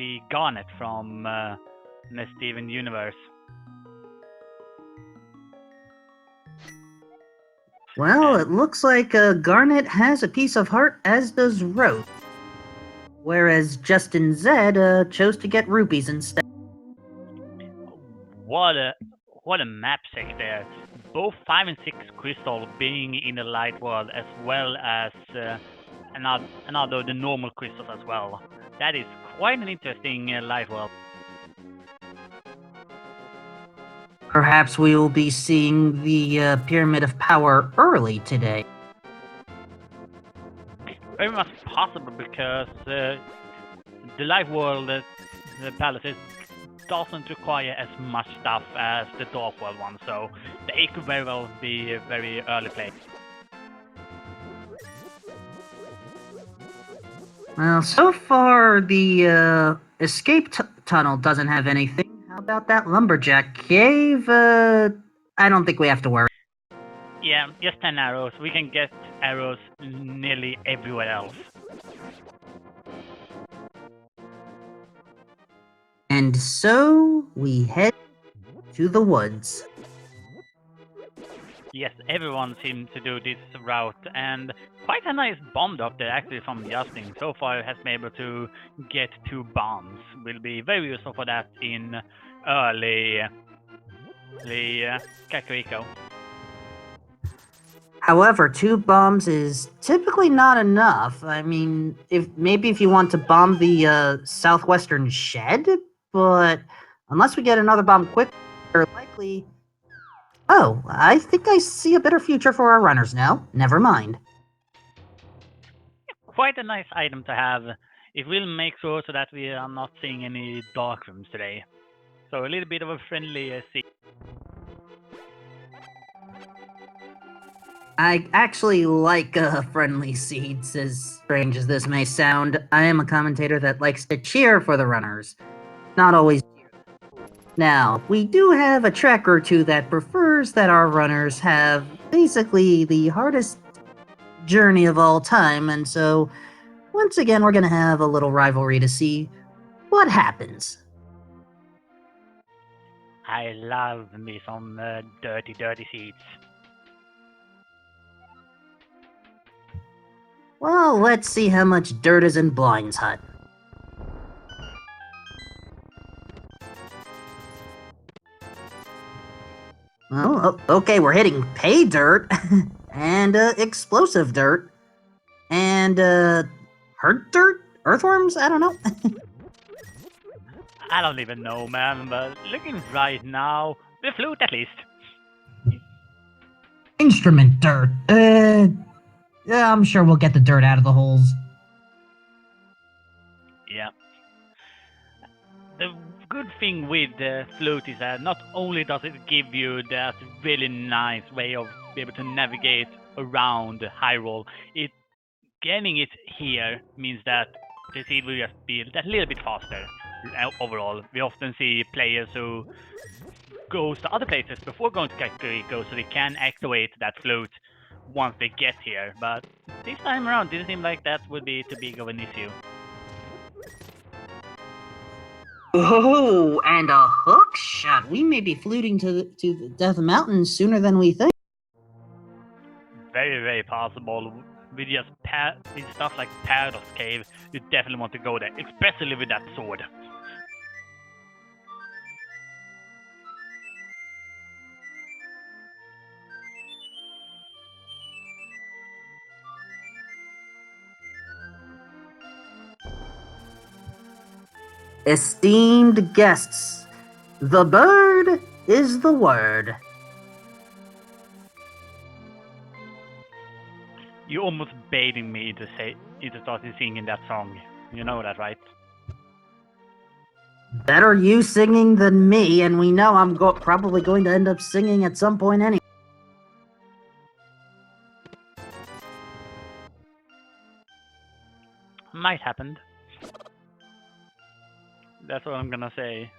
see Garnet from the Steven universe. Well, it looks like Garnet has a piece of heart, as does Rose. Whereas Justin Zed chose to get rupees instead. What a map sec there. Both 5 and 6 crystal being in the light world, as well as another the normal crystals as well. That is quite an interesting light world. Perhaps we will be seeing the Pyramid of Power early today. Very much possible because the light world, the palaces, doesn't require as much stuff as the dark world one, so they could very well be a very early play. Well, so far the escape tunnel doesn't have anything. How about that lumberjack cave? I don't think we have to worry. Yeah, just 10 arrows. We can get arrows nearly everywhere else. And so we head to the woods. Yes, everyone seems to do this route, and quite a nice bomb drop there actually from Justin. So far has been able to get 2 bombs. Will be very useful for that in early Kakariko. However, 2 bombs is typically not enough. I mean, if you want to bomb the southwestern shed, but unless we get another bomb quick, we're likely. Oh, I think I see a better future for our runners now. Never mind. Quite a nice item to have. It will make sure so that we are not seeing any dark rooms today. So a little bit of a friendly seed. I actually like friendly seeds, as strange as this may sound. I am a commentator that likes to cheer for the runners, not always. Now, we do have a track or two that prefers that our runners have basically the hardest journey of all time, and so once again we're going to have a little rivalry to see what happens. I love me some dirty seeds. Well, let's see how much dirt is in Blind's hut. Oh, okay, we're hitting pay dirt, and explosive dirt, and hurt dirt? Earthworms? I don't know. I don't even know, man, but looking right now, the flute at least. Instrument dirt. Yeah, I'm sure we'll get the dirt out of the holes. Yeah. The good thing with the flute is that not only does it give you that really nice way of be able to navigate around Hyrule, getting it here means that the seed will just be that little bit faster overall. We often see players who goes to other places before going to Kakariko so they can activate that flute once they get here, but this time around didn't seem like that would be too big of an issue. Oh, and a hook shot. We may be fluting to the Death Mountain sooner than we think. Very, very possible. With just with stuff like Paradox Cave, you definitely want to go there, especially with that sword. Esteemed guests, the bird is the word. You're almost baiting me to start singing that song. You know that, right? Better you singing than me, and we know I'm probably going to end up singing at some point anyway. Might happen. That's what I'm gonna say.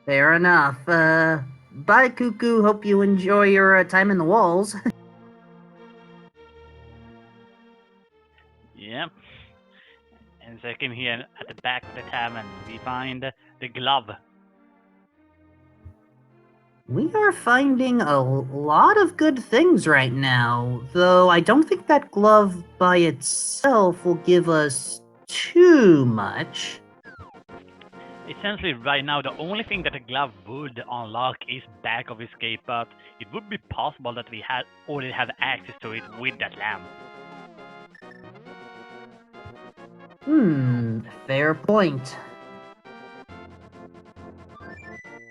Fair enough. Bye, Cuckoo. Hope you enjoy your time in the walls. Yep. And so looking here at the back of the tavern, we find the glove. We are finding a lot of good things right now, though I don't think that glove by itself will give us too much. Essentially, right now, the only thing that the glove would unlock is Bag of Escape, but it would be possible that we already have access to it with that lamp. Fair point.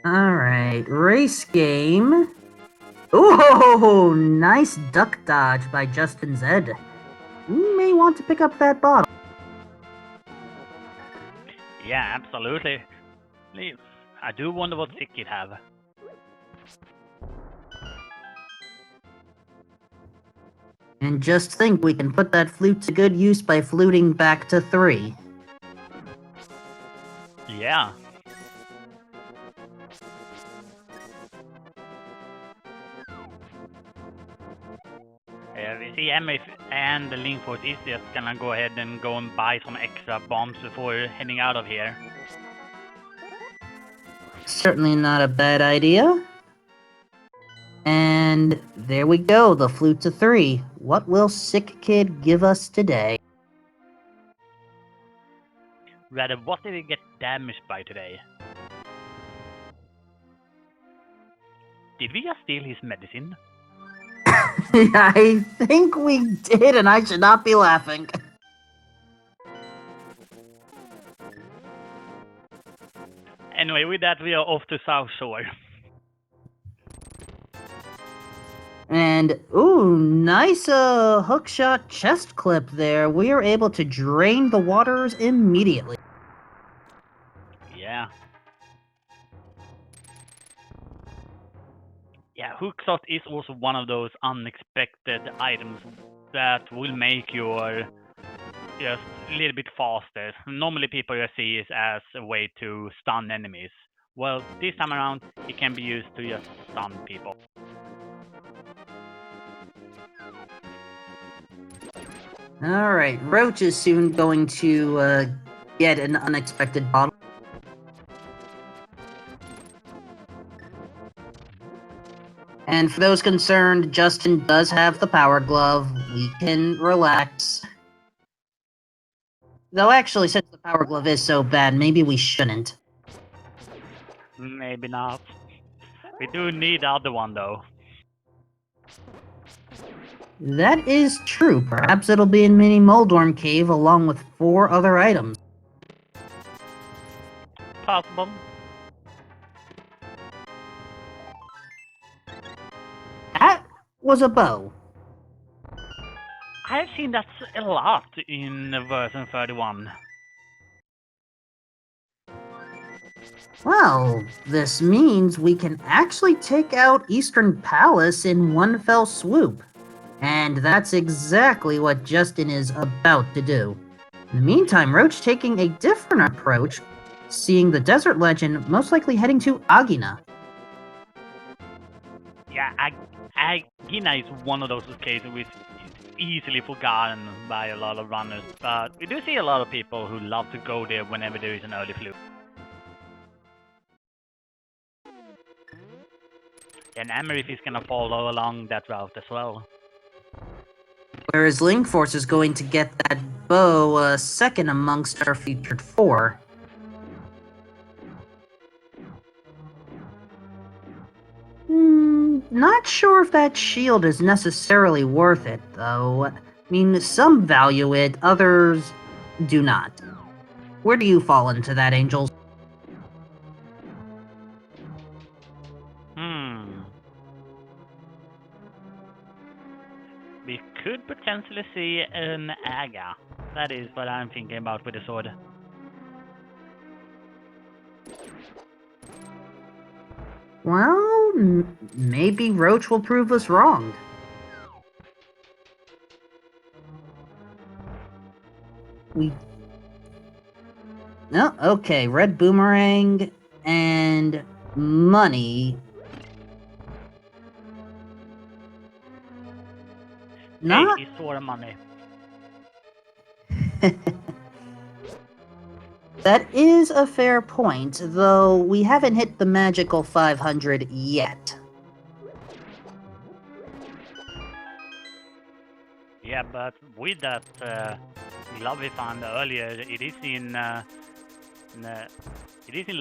Alright, race game. Ooh, nice duck dodge by Justin Zed. We may want to pick up that bottle. Yeah, absolutely. I do wonder what sick it have. And just think, we can put that flute to good use by fluting back to 3. Yeah. We see Emma and the Link Force is just gonna go ahead and go and buy some extra bombs before heading out of here. Certainly not a bad idea. And there we go, the flute to 3. What will Sick Kid give us today? Rather, what did we get damaged by today? Did we just steal his medicine? I think we did, and I should not be laughing. Anyway, with that, we are off to South Shore. And, ooh, nice hookshot chest clip there. We are able to drain the waters immediately. Yeah. Yeah, hookshot is also one of those unexpected items that will make your just a little bit faster. Normally people just see it as a way to stun enemies. Well, this time around, it can be used to just stun people. Alright, Roach is soon going to get an unexpected bottle. And for those concerned, Justin does have the power glove. We can relax. Though actually, since the power glove is so bad, maybe we shouldn't. Maybe not. We do need the other one though. That is true. Perhaps it'll be in Mini Moldorm Cave along with 4 other items. Possible. That was a bow. I've seen that a lot in version 31. Well, this means we can actually take out Eastern Palace in one fell swoop. And that's exactly what Justin is about to do. In the meantime, Roach taking a different approach, seeing the Desert Legend most likely heading to Agina. Yeah, Agina is one of those cases which is easily forgotten by a lot of runners, but we do see a lot of people who love to go there whenever there is an early fluke. And Amerith is gonna follow along that route as well. Whereas Link Force is going to get that bow second amongst our featured 4. Not sure if that shield is necessarily worth it, though. I mean, some value it, others do not. Where do you fall into that, Angels? We could potentially see an Aga. That is what I'm thinking about with the sword. Well, maybe Roach will prove us wrong. No, okay, red boomerang and money. Hey, it's sword money. That is a fair point, though we haven't hit the magical 500 yet. Yeah, but with that glove we found earlier, it is in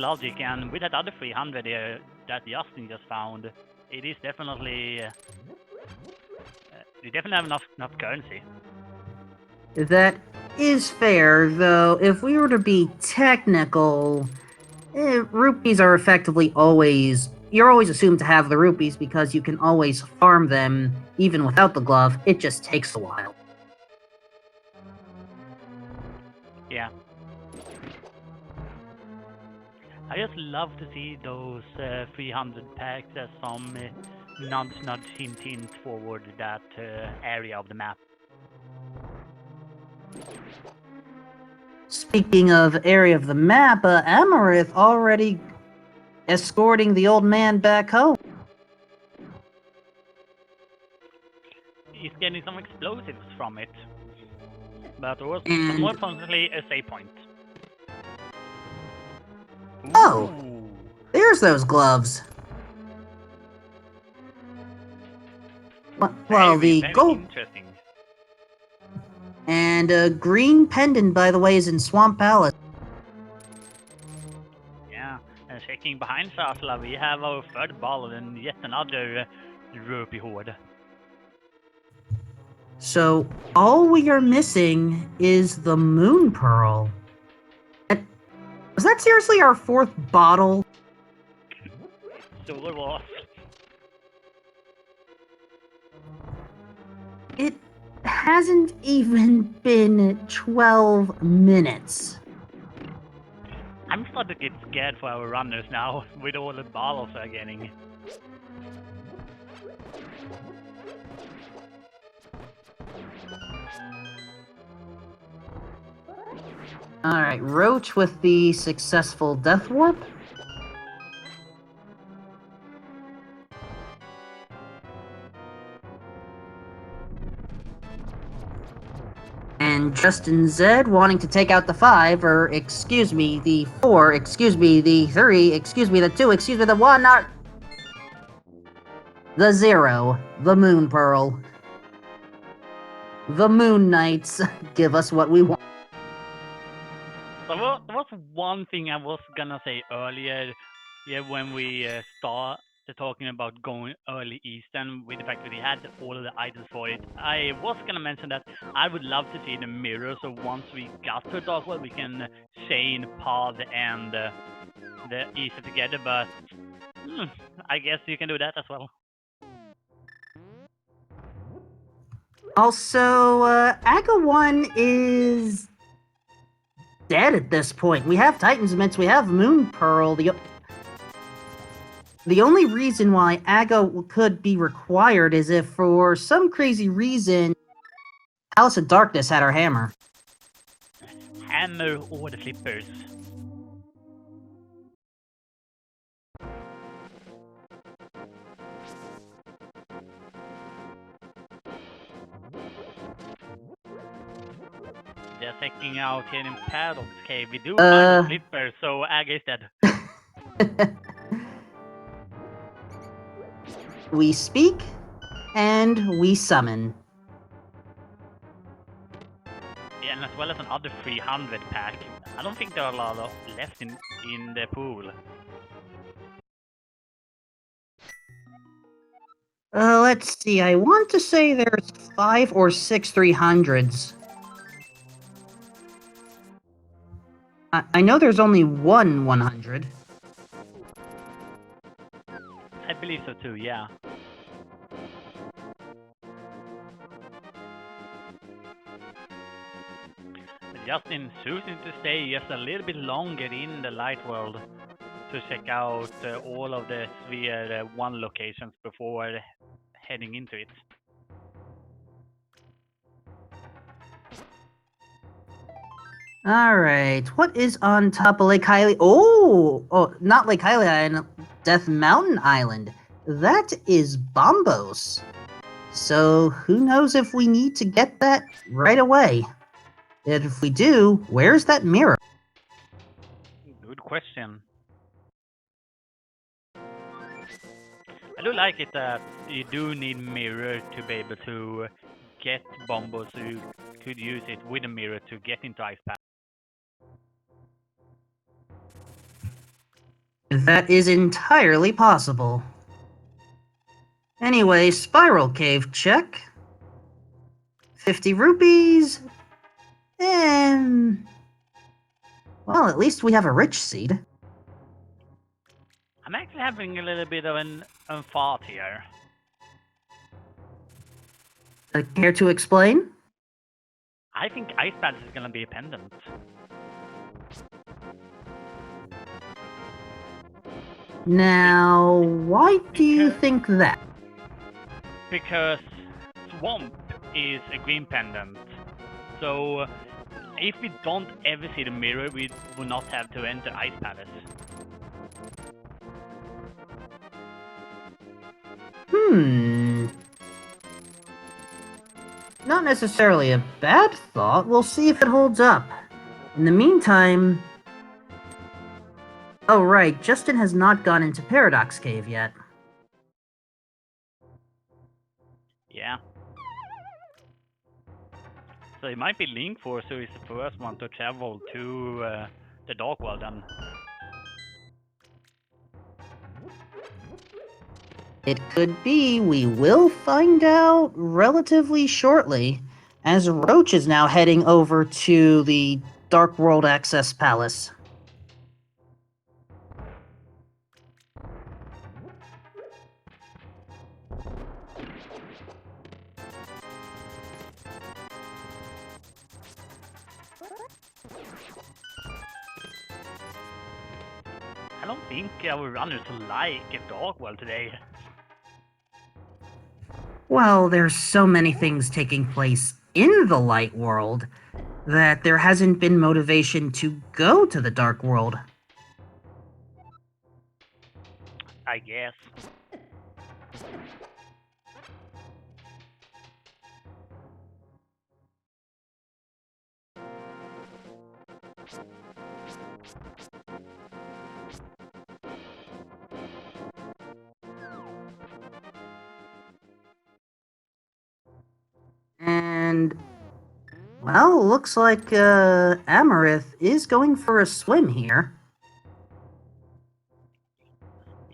logic, and with that other 300 that Justin just found, it is definitely we definitely have enough currency. That is fair, though if we were to be technical, rupees are effectively you're always assumed to have the rupees because you can always farm them even without the glove. It just takes a while. Yeah. I just love to see those 300 packs as some nudge, hint forward that area of the map. Speaking of area of the map, Amarith already escorting the old man back home. He's getting some explosives from it, but also And- more importantly, a save point. Oh, Ooh. there's those gloves. Well, the very gold interesting. and a green pendant, by the way, is in Swamp Palace. Yeah, and checking behind Sasla, we have our third ball and yet another rupee hoard. So all we are missing is the Moon Pearl. Was that seriously our fourth bottle? So it was. It hasn't even been 12 minutes. I'm starting to get scared for our runners now, with all the bottles they're getting. Alright, Roach with the successful Death Warp. And Justin Zed wanting to take out the 5, or excuse me, the 4, excuse me, the 3, excuse me, the 2, excuse me, the 1, not... The 0, the Moon Pearl. The Moon Knights give us what we want. So there was one thing I was gonna say earlier, when we started talking about going early east, and with the fact that we had all of the items for it, I was gonna mention that I would love to see the mirror. So once we got to Dark World, we can chain Pod and the east together. But I guess you can do that as well. Also, Aga 1 is dead at this point. We have Titan's Mitts, we have Moon Pearl. The only reason why Aga could be required is if, for some crazy reason, Alice of Darkness had her hammer. Hammer or the flippers. They're taking out here in Paradox Cave. We do find a flipper, so Aga is dead. We speak, and we summon. Yeah, and as well as another 300 pack. I don't think there are a lot of left in the pool. Let's see, I want to say there's 5 or 6 300s. I know there's only one 100. I believe so too, yeah. Justin choosing to stay just a little bit longer in the light world to check out all of the Sphere 1 locations before heading into it. Alright, what is on top of Lake Hylia? Oh, not Lake Hylia, Death Mountain Island. That is Bombos. So, who knows if we need to get that right away. And if we do, where's that mirror? good question. I do like it that you do need mirror to be able to get bombos, so you could use it with a mirror to get into ice path. That is entirely possible. Anyway, Spiral Cave check. 50 rupees. And... well, at least we have a rich seed. I'm actually having a little bit of an thought here. Care to explain? I think ice path is gonna be a pendant. Now, why do you think that? Because Swamp is a green pendant. So if we don't ever see the mirror, we will not have to enter Ice Palace. Not necessarily a bad thought. We'll see if it holds up. In the meantime... oh right, Justin has not gone into Paradox Cave yet. Yeah. So it might be Link Force who is the first one to travel to the Dark World then. It could be. We will find out relatively shortly, as Roach is now heading over to the Dark World Access Palace. I don't think our runners like a Dark World today. Well, there's so many things taking place in the Light World that there hasn't been motivation to go to the Dark World. I guess. And... well, looks like Amarith is going for a swim here.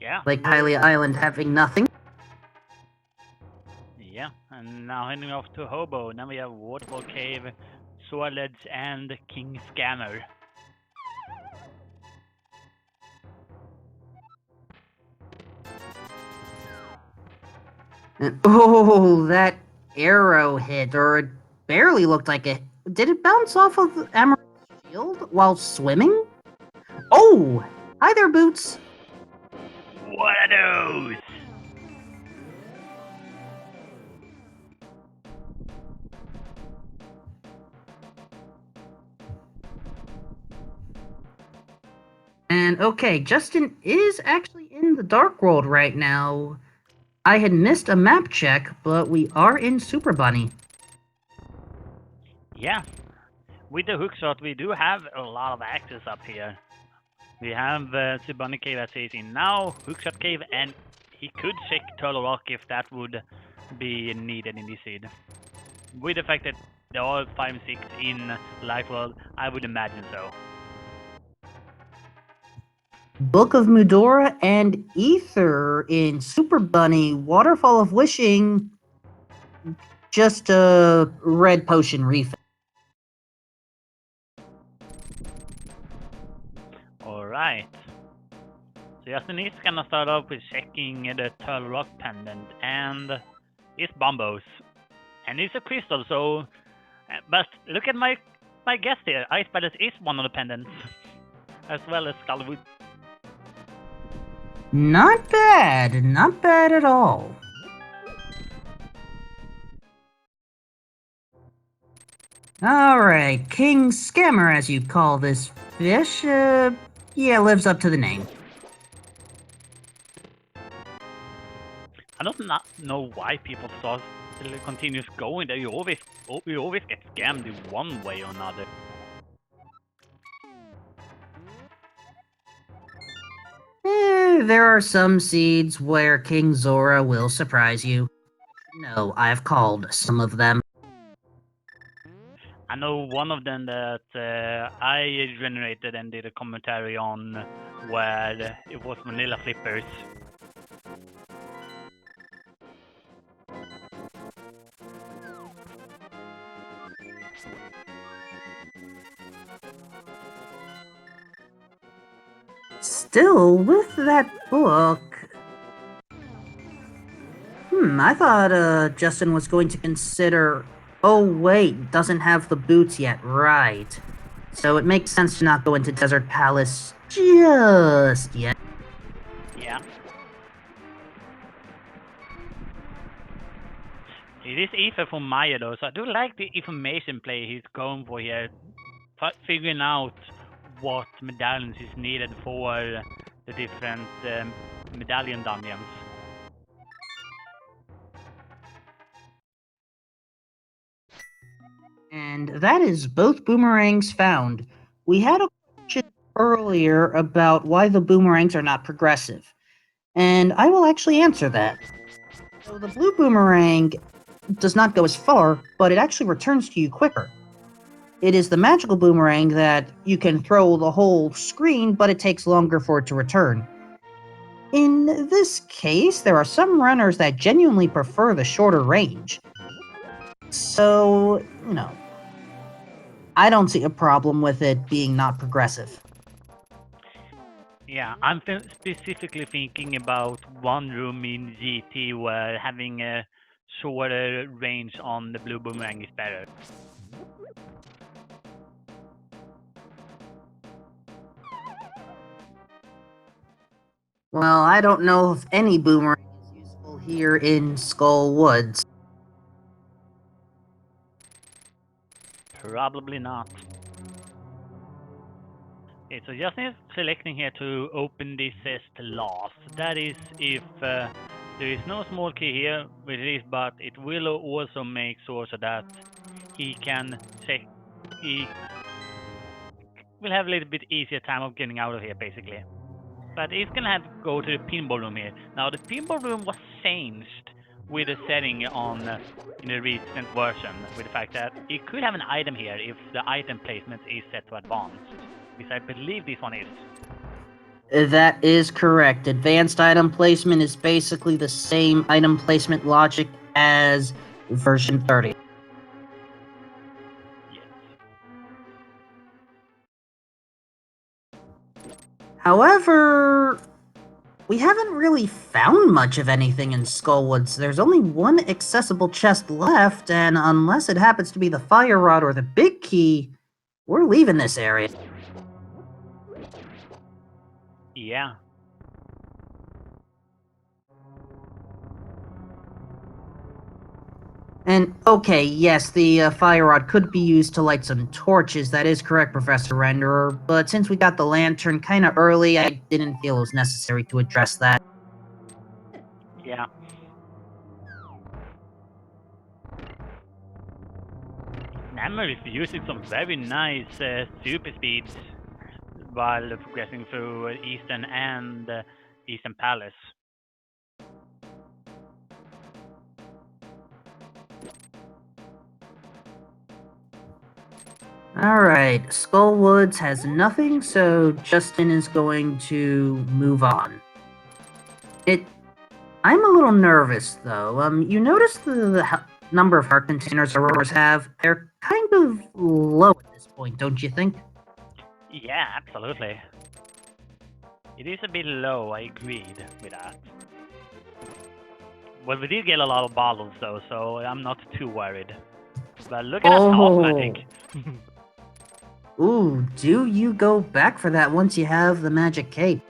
Yeah. Lake Hylia Island having nothing. Yeah, and now heading off to Hobo. Now we have Waterfall Cave, Swordledge, and King Scammer. Oh, that arrow hit, or it barely looked like it. Did it bounce off of Amarith's shield while swimming? Oh! Hi there, Boots! What are those? And okay, Justin is actually in the Dark World right now. I had missed a map check, but we are in Super Bunny. Yeah, with the hookshot we do have a lot of access up here. We have Subunny Cave as is in now, Hookshot Cave, and he could check Turtle Rock if that would be needed in this seed. With the fact that there are 5 and 6 in Life World, I would imagine so. Book of Mudora and Ether in Super Bunny. Waterfall of Wishing, just a red potion refill. Alright. So Justin is gonna start off with checking the Turtle Rock pendant, and it's Bombos. And it's a crystal, so... but look at my guess here, Ice Palace is one of the pendants. As well as Skullwood. Not bad, not bad at all. Alright, King Scammer, as you call this fish, yeah, lives up to the name. I don't know why people still continues going there. You always get scammed in one way or another. There are some seeds where King Zora will surprise you. No, I've called some of them. I know one of them that I generated and did a commentary on where it was vanilla flippers. Still, with that book... I thought Justin was going to consider... Oh wait, doesn't have the boots yet, right. So it makes sense to not go into Desert Palace just yet. Yeah. It is Ether from Maya though, so I do like the information play he's going for here. Figuring out what medallions is needed for the different medallion dungeons. And that is both boomerangs found. We had a question earlier about why the boomerangs are not progressive, and I will actually answer that. So the blue boomerang does not go as far, but it actually returns to you quicker. It is the magical boomerang that you can throw the whole screen, but it takes longer for it to return. In this case, there are some runners that genuinely prefer the shorter range. So, I don't see a problem with it being not progressive. Yeah, I'm specifically thinking about one room in GT where having a shorter range on the blue boomerang is better. Well, I don't know if any boomerang is useful here in Skull Woods. Probably not. Okay, so just need selecting here to open this as the last. That is if there is no small key here with this, but it will also make sure so that he can check. He will have a little bit easier time of getting out of here, basically. But he's gonna have to go to the pinball room here. Now the pinball room was changed with a setting on in the recent version, with the fact that it could have an item here if the item placement is set to advanced, which I believe this one is. That is correct. Advanced item placement is basically the same item placement logic as version 30. Yes. However, we haven't really found much of anything in Skullwoods. There's only one accessible chest left, and unless it happens to be the fire rod or the big key, we're leaving this area. Yeah. And okay, yes, the fire rod could be used to light some torches. That is correct, Professor Renderer. But since we got the lantern kind of early, I didn't feel it was necessary to address that. Yeah. Namor is using some very nice super speeds while progressing through Eastern and Eastern Palace. Alright, Skullwoods has nothing, so Justin is going to move on. I'm a little nervous, though. You notice the number of heart containers Auroras have? They're kind of low at this point, don't you think? Yeah, absolutely. It is a bit low, I agreed with that. Well, we did get a lot of bottles though, so I'm not too worried. But look at that soft magic. Ooh, do you go back for that once you have the magic cape?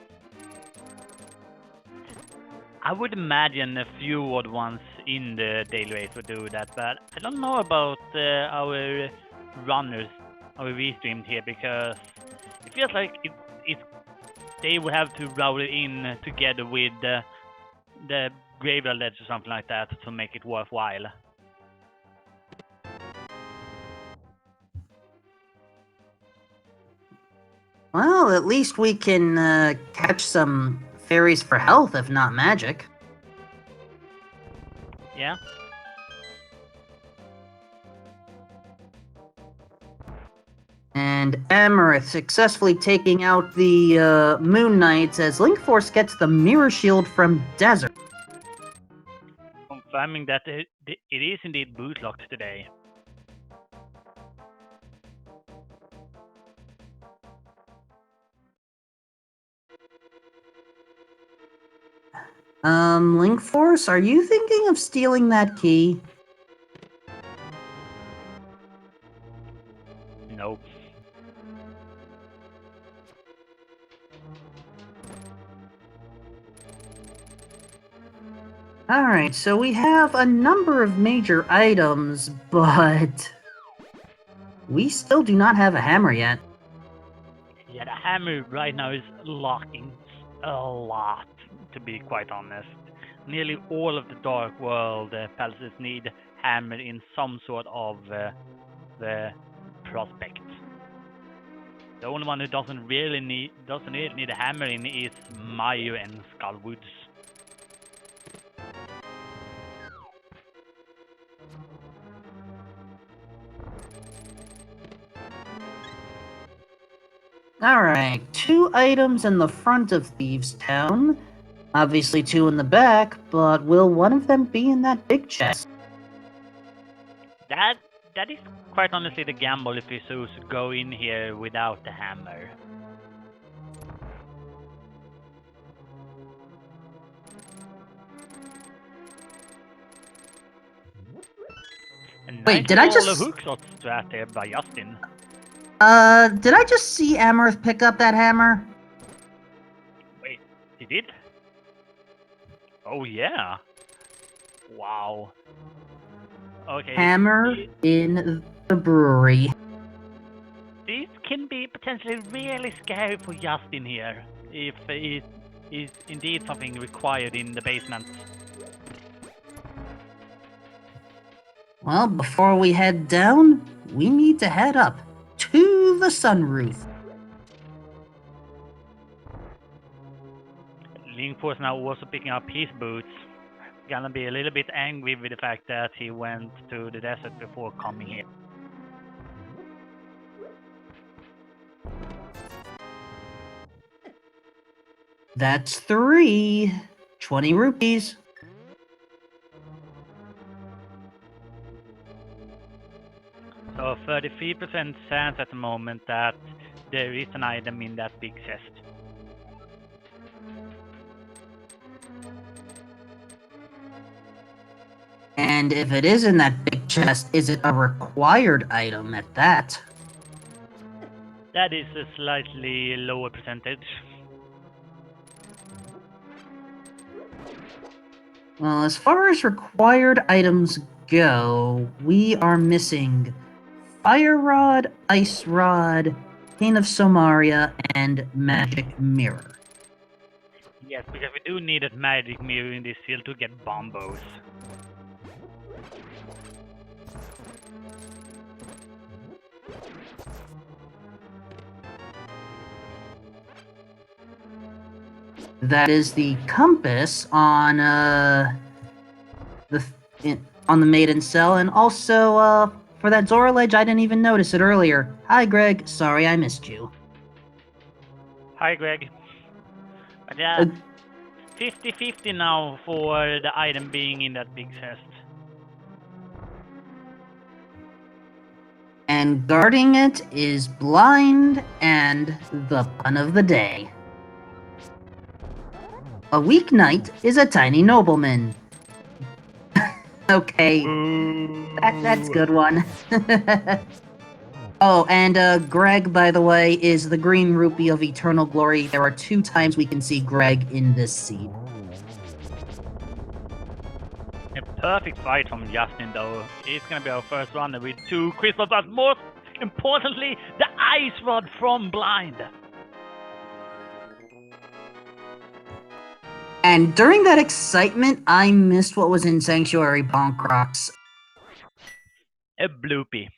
I would imagine a few odd ones in the daily race would do that, but I don't know about our runners, our restreamed here, because it feels like they would have to route it in together with the graveyard ledge or something like that to make it worthwhile. Well, at least we can catch some fairies for health, if not magic. Yeah. And Amarith successfully taking out the Moon Knights as Link Force gets the Mirror Shield from Desert. Confirming that it is indeed boot locked today. Link Force, are you thinking of stealing that key? Nope. Alright, so we have a number of major items, but we still do not have a hammer yet. Yeah, the hammer right now is locking a lot, to be quite honest. Nearly all of the Dark World palaces need hammer in some sort of the prospect. The only one who doesn't really need a hammer in is Mayu and Skullwoods. Alright, 2 items in the front of Thieves' Town. Obviously 2 in the back, but will one of them be in that big chest? That is quite honestly the gamble if you choose to go in here without the hammer. Wait, did I just... a hook shot strat there by Justin. Did I just see Amarith pick up that hammer? Wait, he did? Oh yeah. Wow. Okay. Hammer in the brewery. This can be potentially really scary for Justin here, if it is indeed something required in the basement. Well, before we head down, we need to head up to the sunroof. Link Force now also picking up his boots. Gonna be a little bit angry with the fact that he went to the desert before coming here. That's 3. 20 rupees. So 33% chance at the moment that there is an item in that big chest. And if it is in that big chest, is it a required item at that? That is a slightly lower percentage. Well, as far as required items go, we are missing Fire Rod, Ice Rod, Cane of Somaria, and Magic Mirror. Yes, because we do need a magic mirror in this field to get bombos. That is the compass on the Maiden Cell, and also for that Zora Ledge, I didn't even notice it earlier. Hi, Greg. Sorry I missed you. Hi, Greg. But yeah, 50-50 now for the item being in that big chest. And guarding it is Blind and the pun of the day. A weeknight is a tiny nobleman. Okay, that's good one. Oh, and Greg, by the way, is the green rupee of eternal glory. There are 2 times we can see Greg in this scene. A perfect fight from Justin, though. It's gonna be our first runner with 2 crystals, but most importantly, the ice rod from Blind. And during that excitement, I missed what was in Sanctuary Bonk Rocks. A bloopy.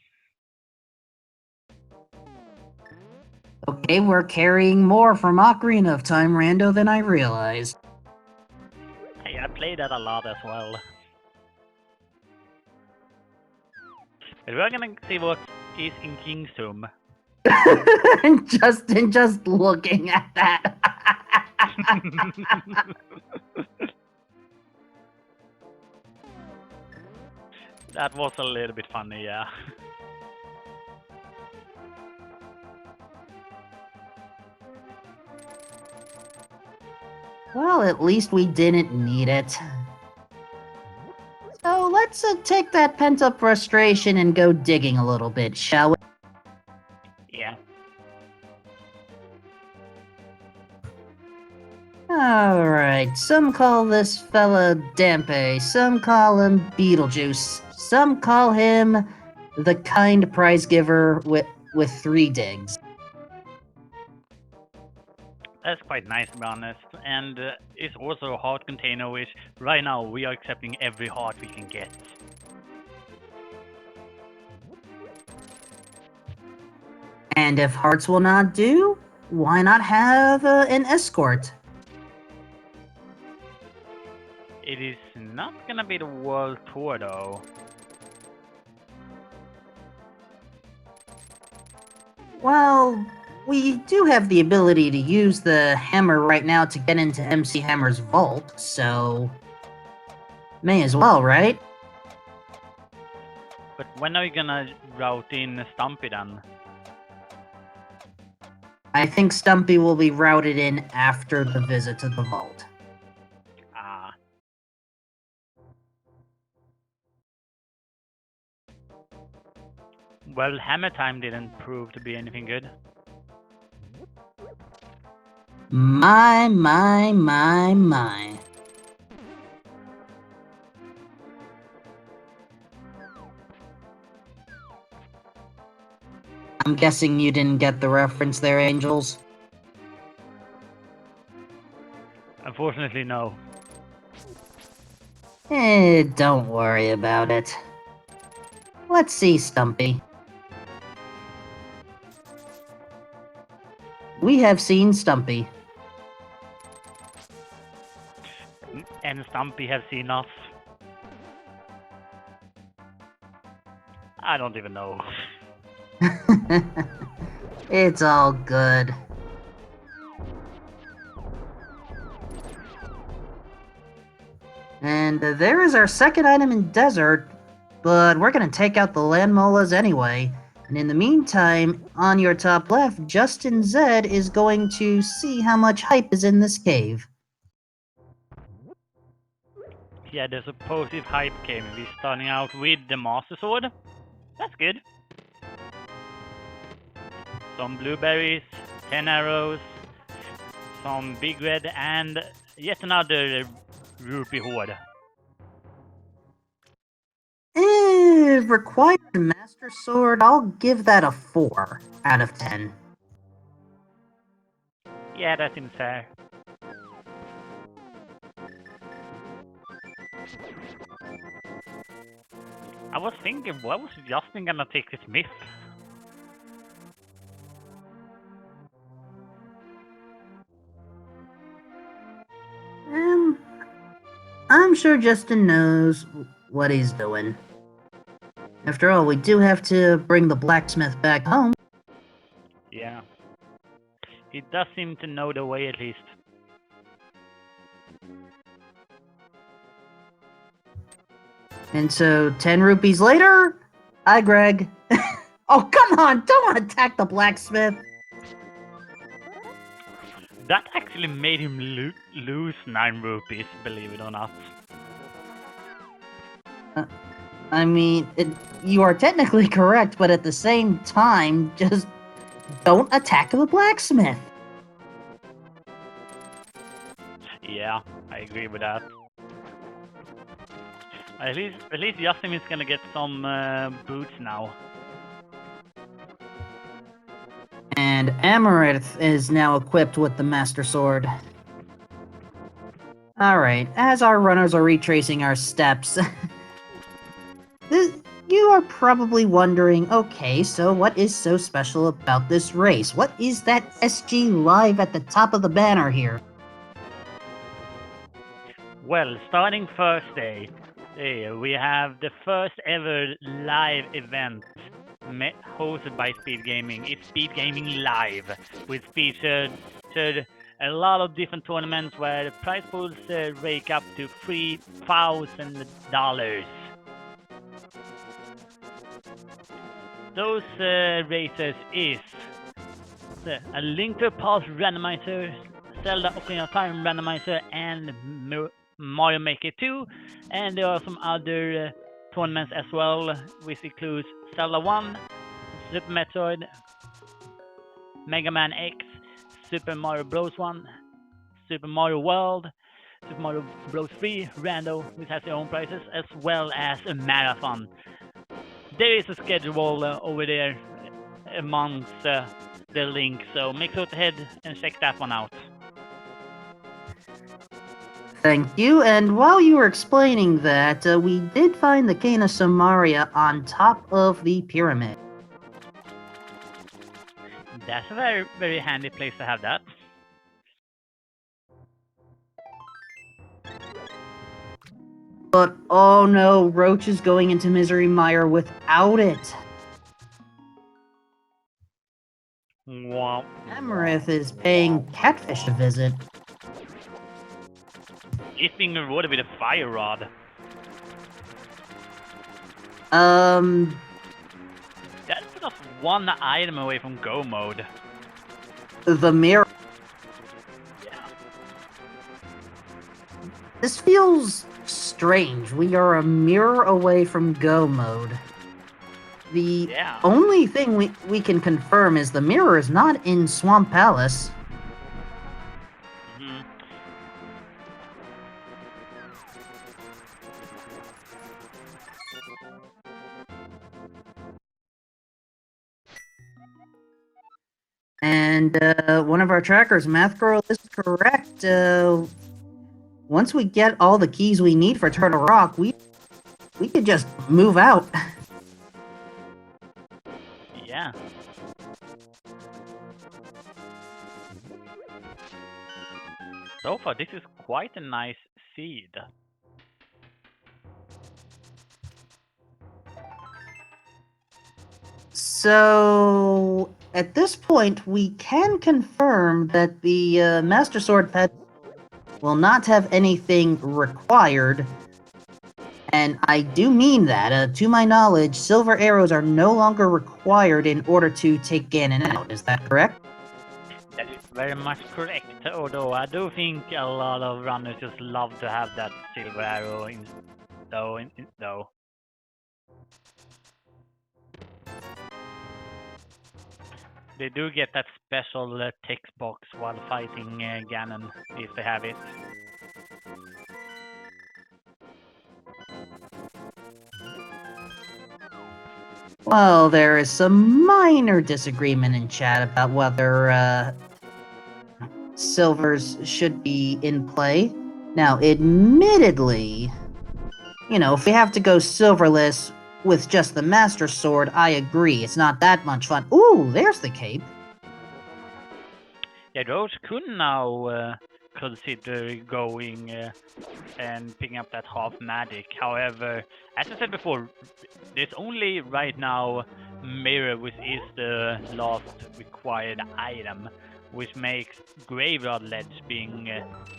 Okay, Okay, we're carrying more from Ocarina of Time Rando than I realized. Hey, I play that a lot as well. But we're gonna see what is in King's Tomb. just looking at that. That was a little bit funny, yeah. Well, at least we didn't need it. So let's take that pent-up frustration and go digging a little bit, shall we? Yeah. Alright, some call this fella Dampe, some call him Beetlejuice, some call him the kind prize giver with 3 digs. That's quite nice to be honest, and it's also a heart container, which right now we are accepting every heart we can get. And if hearts will not do, why not have an escort? It is not gonna be the world tour though. Well, we do have the ability to use the hammer right now to get into MC Hammer's vault, so may as well, right? But when are you gonna route in Stumpy then? I think Stumpy will be routed in after the visit to the vault. Ah. Well, Hammer Time didn't prove to be anything good. My. I'm guessing you didn't get the reference there, Angels? Unfortunately, no. Don't worry about it. Let's see, Stumpy. We have seen Stumpy. And Stumpy have seen us. I don't even know. It's all good. And there is our second item in Desert, but we're gonna take out the land molas anyway. And in the meantime, on your top left, Justin Zed is going to see how much hype is in this cave. Yeah, the supposed hype came. We're starting out with the Master Sword. That's good. Some blueberries, 10 arrows, some big red, and yet another rupee hoard. Required Master Sword, I'll give that a 4 out of 10. Yeah, that seems fair. I was thinking, why was Justin gonna take this myth? I'm sure Justin knows what he's doing. After all, we do have to bring the blacksmith back home. Yeah. He does seem to know the way at least. And so, 10 rupees later, hi, Greg. Oh, come on, don't attack the blacksmith. That actually made him lose 9 rupees, believe it or not. I mean, you are technically correct, but at the same time, just don't attack the blacksmith. Yeah, I agree with that. At least Justin is gonna get some boots now. And Amaranth is now equipped with the Master Sword. Alright, as our runners are retracing our steps, you you are probably wondering, okay, so what is so special about this race? What is that SG Live at the top of the banner here? Well, starting Thursday, we have the first ever live event hosted by Speed Gaming. It's Speed Gaming Live, which featured a lot of different tournaments where the prize pools rake up to $3,000. Those races is a Link to the Past Randomizer, Zelda Ocarina of Time Randomizer, and Mario Maker 2, and there are some other tournaments as well, which includes Zelda 1, Super Metroid, Mega Man X, Super Mario Bros. 1, Super Mario World, Super Mario Bros. 3, Rando, which has their own prizes, as well as a marathon. There is a schedule over there amongst the link, so make sure to head and check that one out. Thank you, and while you were explaining that, we did find the Cane of Samaria on top of the pyramid. That's a very, very handy place to have that. But oh no, Roach is going into Misery Mire without it. Wow. Emerith is paying Catfish a visit. He's being rewarded with a fire rod. That's just one item away from go mode. The mirror. Yeah. This feels strange. We are a mirror away from go mode. The only thing we can confirm is the mirror is not in Swamp Palace. Mm-hmm. And one of our trackers, Math Girl, is correct. Once we get all the keys we need for Turtle Rock, we could just move out. Yeah. So far, this is quite a nice seed. So, at this point, we can confirm that the Master Sword pet will not have anything required. And I do mean that. To my knowledge, silver arrows are no longer required in order to take Ganon out. Is that correct? That is very much correct, although I do think a lot of runners just love to have that silver arrow though. They do get that special text box while fighting Ganon, if they have it. Well, there is some minor disagreement in chat about whether silvers should be in play. Now, admittedly, if we have to go silverless with just the Master Sword, I agree. It's not that much fun. Ooh, there's the cape. Yeah, those could now consider going and picking up that half magic. However, as I said before, there's only right now Mirror, which is the last required item, which makes Graveyard Ledge being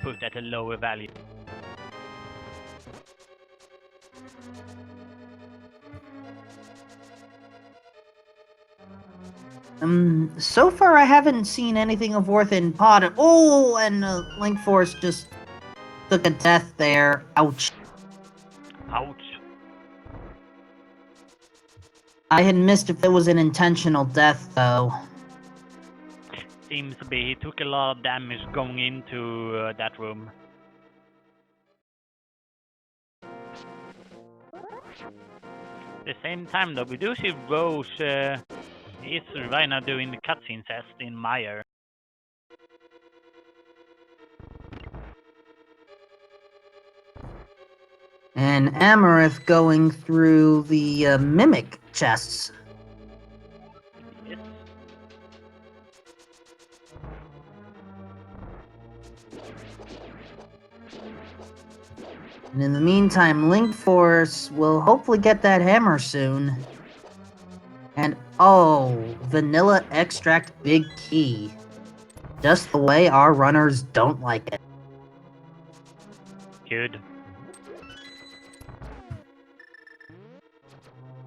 put at a lower value. So far I haven't seen anything of worth in Pod. Oh, and Link Force just took a death there. Ouch. Ouch. I had missed if it was an intentional death, though. Seems to be. He took a lot of damage going into that room. At the same time, though, we do see Roche is right now doing the cutscene test in Mire. And Amarith going through the mimic chests. Yes. And in the meantime, Link Force will hopefully get that hammer soon. And oh, vanilla extract big key. Just the way our runners don't like it. Good.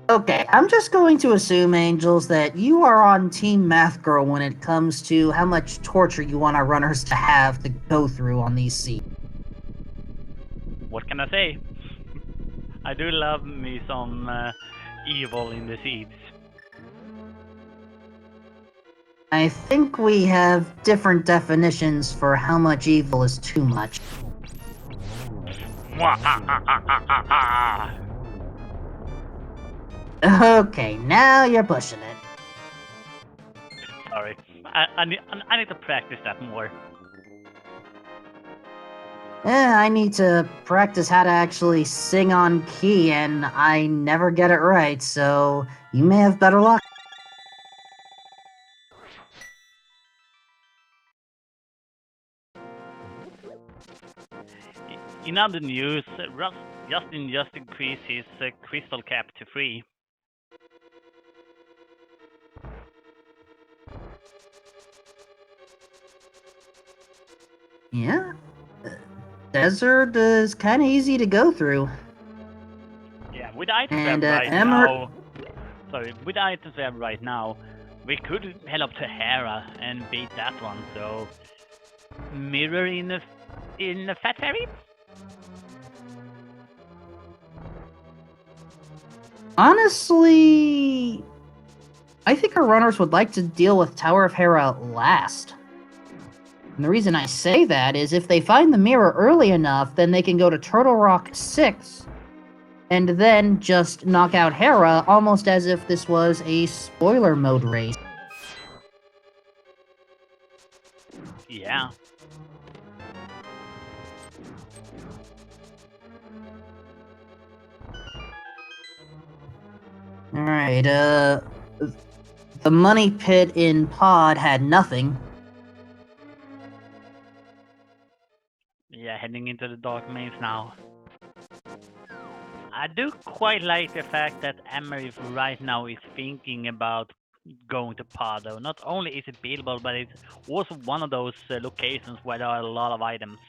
Okay, I'm just going to assume, Angels, that you are on Team Math Girl when it comes to how much torture you want our runners to have to go through on these seats. What can I say? I do love me some evil in the seeds. I think we have different definitions for how much evil is too much. Okay, now you're pushing it. Sorry, I need to practice that more. I need to practice how to actually sing on key, and I never get it right, so you may have better luck. In other news, Justin just increased his crystal cap to 3. Yeah, desert is kind of easy to go through. Yeah, with the items And, we have right Emmer- now. Sorry, with the items we have right now, we could head up to Hera and beat that one. So, mirror in the Fat Fairy. Honestly, I think our runners would like to deal with Tower of Hera last. And the reason I say that is if they find the mirror early enough, then they can go to Turtle Rock 6 and then just knock out Hera almost as if this was a spoiler mode race. Yeah. Alright, the money pit in Pod had nothing. Yeah, heading into the Dark Maze now. I do quite like the fact that Emery right now is thinking about going to Pardo. Not only is it buildable, but it's also one of those locations where there are a lot of items.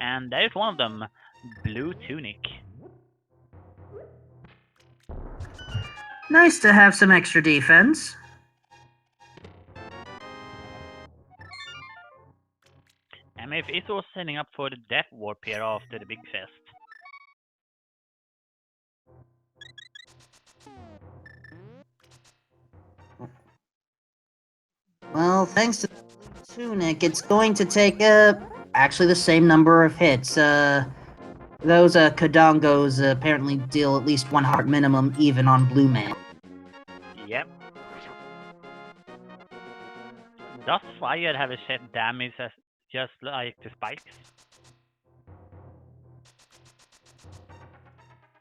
And there's one of them, Blue Tunic. Nice to have some extra defense. MF is also setting up for the Death Warp here after the big fest. Well, thanks to Tunic, it's going to take, actually the same number of hits. Those, Kodongos apparently deal at least 1 heart minimum even on Blue Man. Yep. Does fire have a set damage as just like the spikes?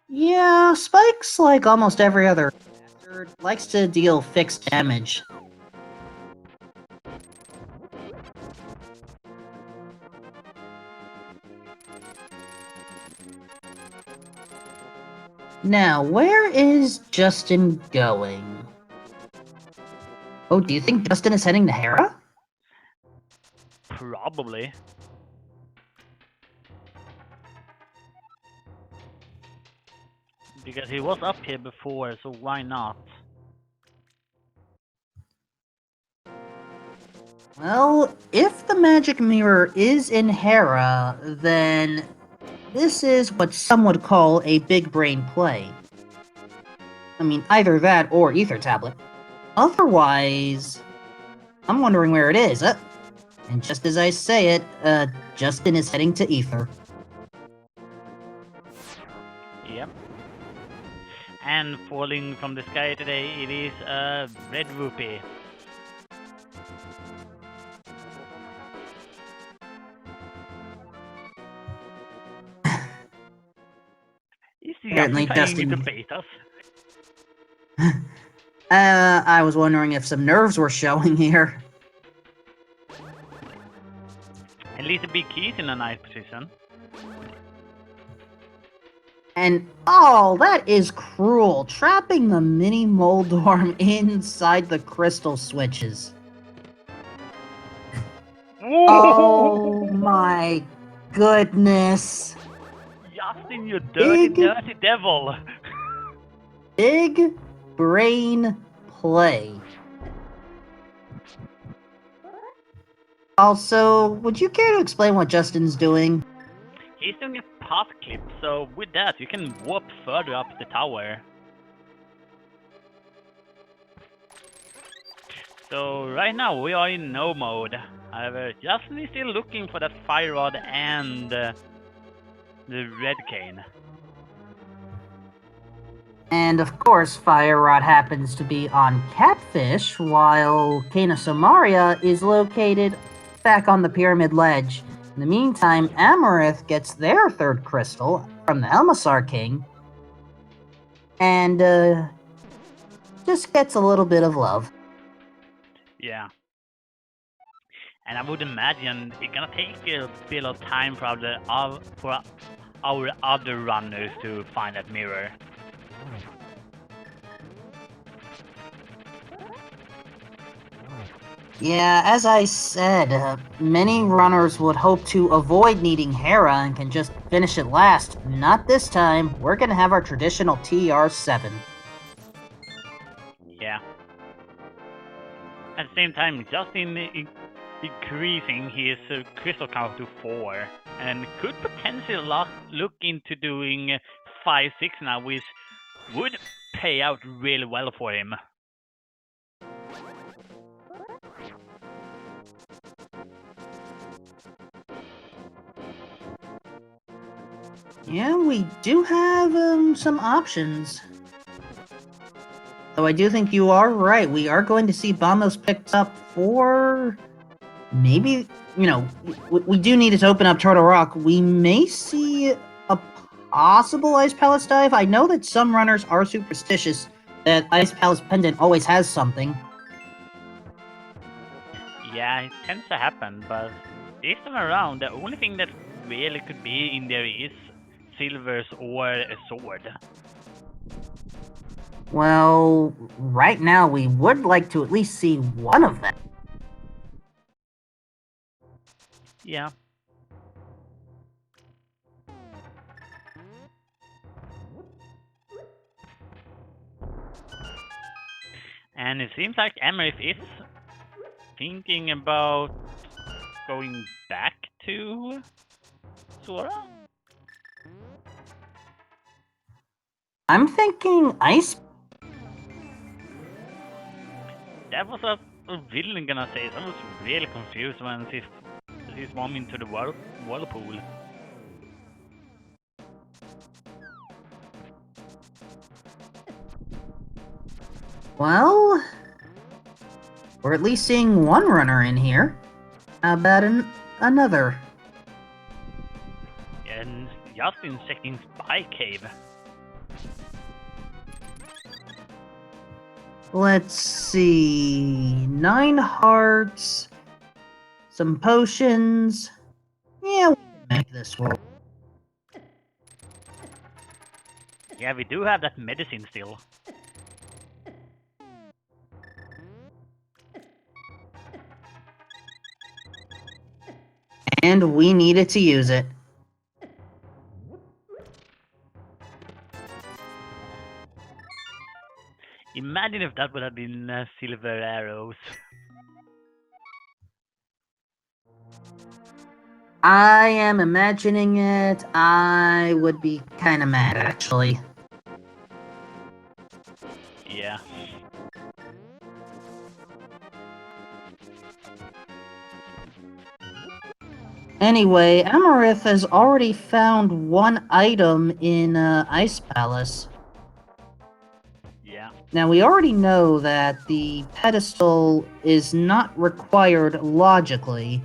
Yeah, Spike's like almost every other bastard, likes to deal fixed damage. Now, where is Justin going? Oh, do you think Justin is heading to Hera? Probably. Because he was up here before, so why not? Well, if the magic mirror is in Hera, then this is what some would call a big brain play. I mean, either that or Ether Tablet. Otherwise, I'm wondering where it is. And just as I say it, Justin is heading to Ether. Yep. And falling from the sky today, it is a red rupee. Is Apparently, trying to Dustin. bait us. I was wondering if some nerves were showing here. At least the big key's in a nice position. And oh, that is cruel. Trapping the mini Moldorm inside the crystal switches. Oh my goodness. Justin, you dirty, dirty devil. Big brain play. Also, would you care to explain what Justin's doing? He's doing a path clip, so with that you can warp further up the tower. So right now we are in no mode. However, Justin is still looking for that fire rod and the red cane. And of course, Fire Rod happens to be on Catfish, while Cana Somaria is located back on the Pyramid Ledge. In the meantime, Amarith gets their third crystal from the Elmasar King, and just gets a little bit of love. Yeah. And I would imagine it's gonna take a bit of time for our other runners to find that mirror. Yeah, as I said, many runners would hope to avoid needing Hera and can just finish it last. Not this time. We're gonna have our traditional TR7. Yeah. At the same time, Justin increasing his crystal count to 4 and could potentially look into doing 5-6 now, which would pay out really well for him. Yeah, we do have some options. Though I do think you are right. We are going to see Bombos picked up for maybe, we do need it to open up Turtle Rock. We may see a possible Ice Palace dive. I know that some runners are superstitious that Ice Palace Pendant always has something. Yeah, it tends to happen, but this time around, the only thing that really could be in there is silvers or a sword. Well, right now we would like to at least see one of them. Yeah. And it seems like Emerith is thinking about going back to Sora? I'm thinking Ice. That was a villain gonna say. I was really confused when she swam into the whirlpool. Well, we're at least seeing one runner in here. How about another? And Justin checking Spy Cave. Let's see. 9 hearts. Some potions. Yeah, we can make this work. Yeah, we do have that medicine still. And we needed to use it. Imagine if that would have been silver arrows. I am imagining it. I would be kind of mad, actually. Yeah. Anyway, Amarith has already found one item in Ice Palace. Yeah. Now, we already know that the pedestal is not required logically,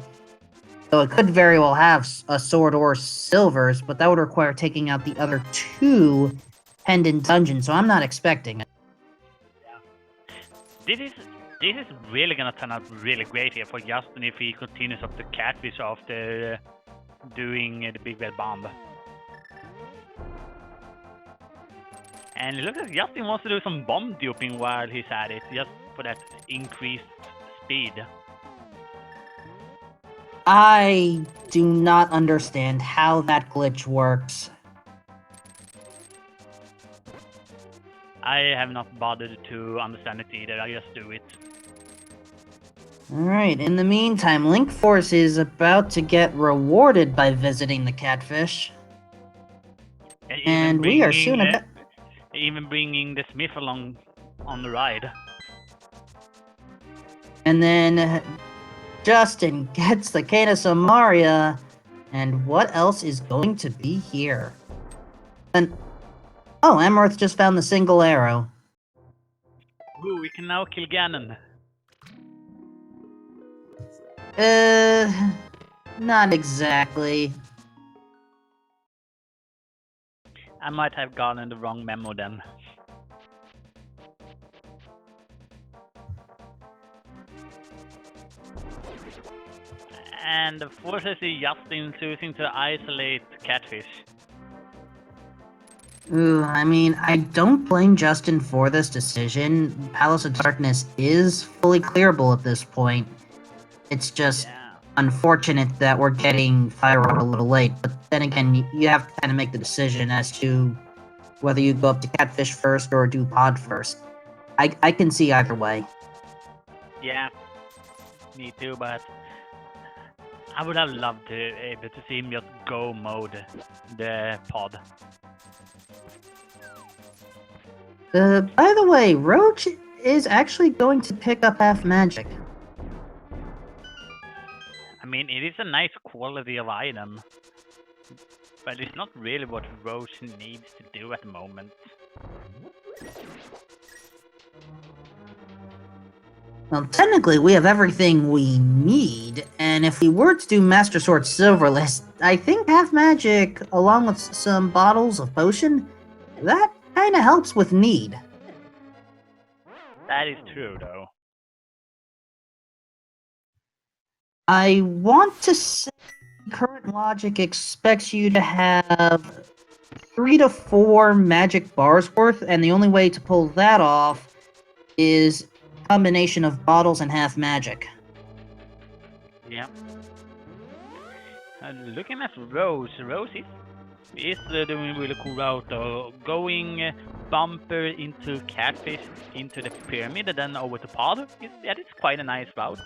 so it could very well have a sword or silvers, but that would require taking out the other 2 pendant dungeon, so I'm not expecting it. This is really gonna turn out really great here for Justin if he continues up the catfish after doing the big red bomb. And it looks like Justin wants to do some bomb duping while he's at it, just for that increased speed. I do not understand how that glitch works. I have not bothered to understand it either, I just do it. Alright, in the meantime, Link Force is about to get rewarded by visiting the catfish. And we are soon about... Even bringing the Smith along on the ride. And then Justin gets the Cane of Samaria. And what else is going to be here? And oh, Emerith just found the single arrow. Ooh, we can now kill Ganon. Not exactly. I might have gotten the wrong memo then. And the forces is Justin choosing to isolate catfish. Ooh, I mean, I don't blame Justin for this decision. Palace of Darkness is fully clearable at this point. It's just unfortunate that we're getting Fire Rod a little late, but then again, you have to kind of make the decision as to whether you go up to Catfish first or do Pod first. I can see either way. Yeah, me too, but I would have loved to able to see him just go mode the pod. By the way, Roach is actually going to pick up half magic. I mean, it is a nice quality of item, but it's not really what Roach needs to do at the moment. Well, technically, we have everything we need, and if we were to do Master Sword Silverless, I think half magic, along with some bottles of potion, that kind of helps with need. That is true, though. I want to say current logic expects you to have 3 to 4 magic bars worth, and the only way to pull that off is a combination of bottles and half magic. Yeah. Looking at Rose is doing really cool route though. Going bumper into catfish into the pyramid and then over to pod. That is quite a nice route.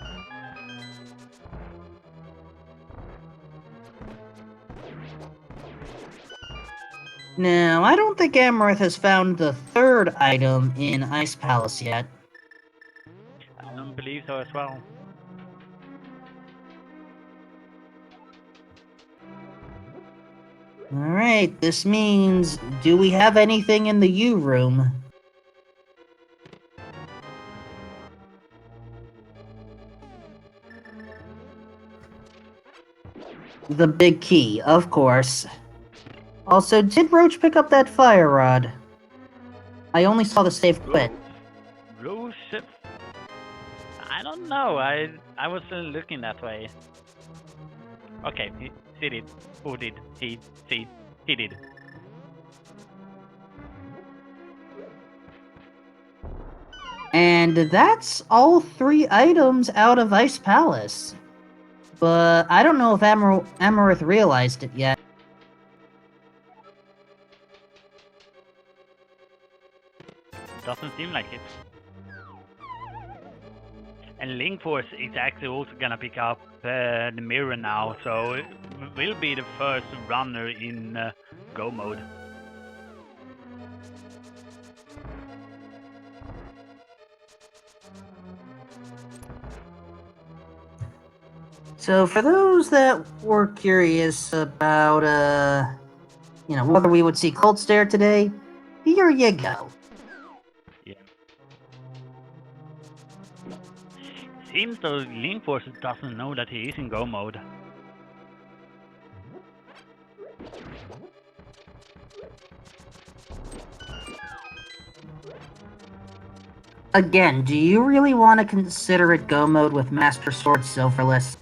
Now, I don't think Amarith has found the third item in Ice Palace yet. I don't believe so as well. Alright, this means, do we have anything in the U room? The big key, of course. Also, did Roach pick up that fire rod? I only saw the safe quit. Roach? I don't know. I was looking that way. Okay, he did. Who did? He did. And that's all 3 items out of Ice Palace. But I don't know if Amarith realized it yet. Doesn't seem like it. And Link Force is actually also gonna pick up the mirror now, so it will be the first runner in go mode. So for those that were curious about, whether we would see Cold Stare today, here you go. Yeah. Seems though Link Force doesn't know that he is in go mode. Again, do you really want to consider it go mode with Master Sword Silverless?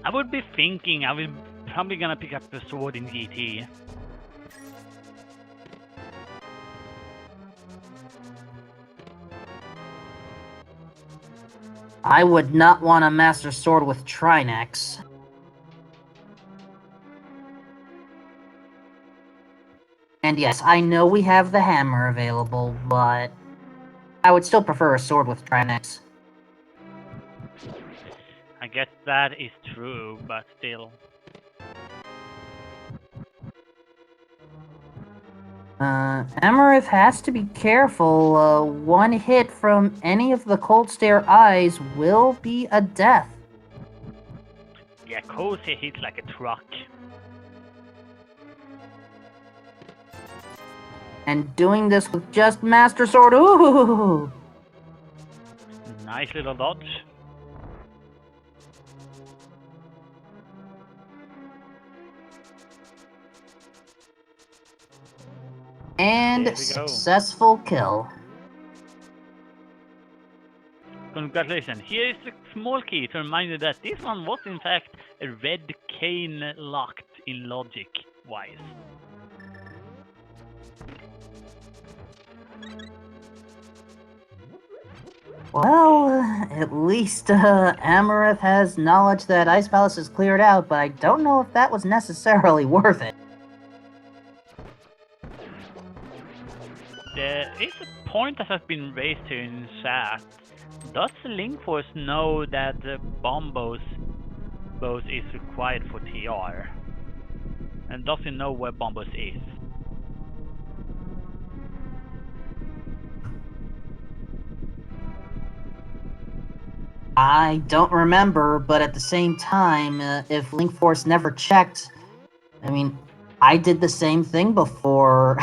I would be thinking I will probably gonna pick up the sword in GT. I would not want a Master Sword with Trinex. And yes, I know we have the hammer available, but I would still prefer a sword with Trinex. I guess that is true, but still. Emerith has to be careful. One hit from any of the Cold Stare eyes will be a death. Yeah, Cozy hits like a truck. And doing this with just Master Sword, ooh! Nice little dodge. And successful kill. Congratulations. Here is a small key to remind you that this one was in fact a red cane locked in logic wise. Well, at least Amarith has knowledge that Ice Palace is cleared out, but I don't know if that was necessarily worth it. There is a point that has been raised here in chat. Does the Link Force know that Bombos is required for TR? And does he know where Bombos is? I don't remember, but at the same time, if Link Force never checked, I mean, I did the same thing before.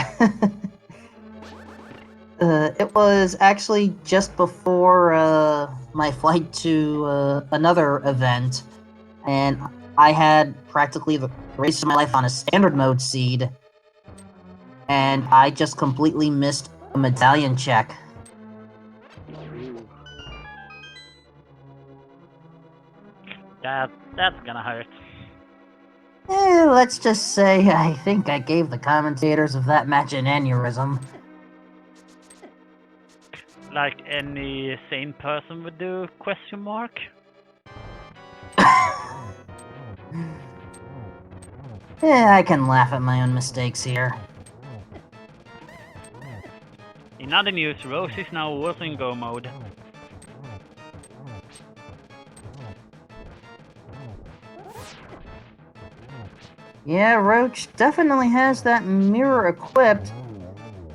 It was actually just before my flight to another event, and I had practically the race of my life on a standard mode seed, and I just completely missed a medallion check. That's gonna hurt. Let's just say I think I gave the commentators of that match an aneurysm. Like any sane person would do, question mark? I can laugh at my own mistakes here. In other news, Rose is now also in go mode. Yeah, Roach definitely has that mirror equipped.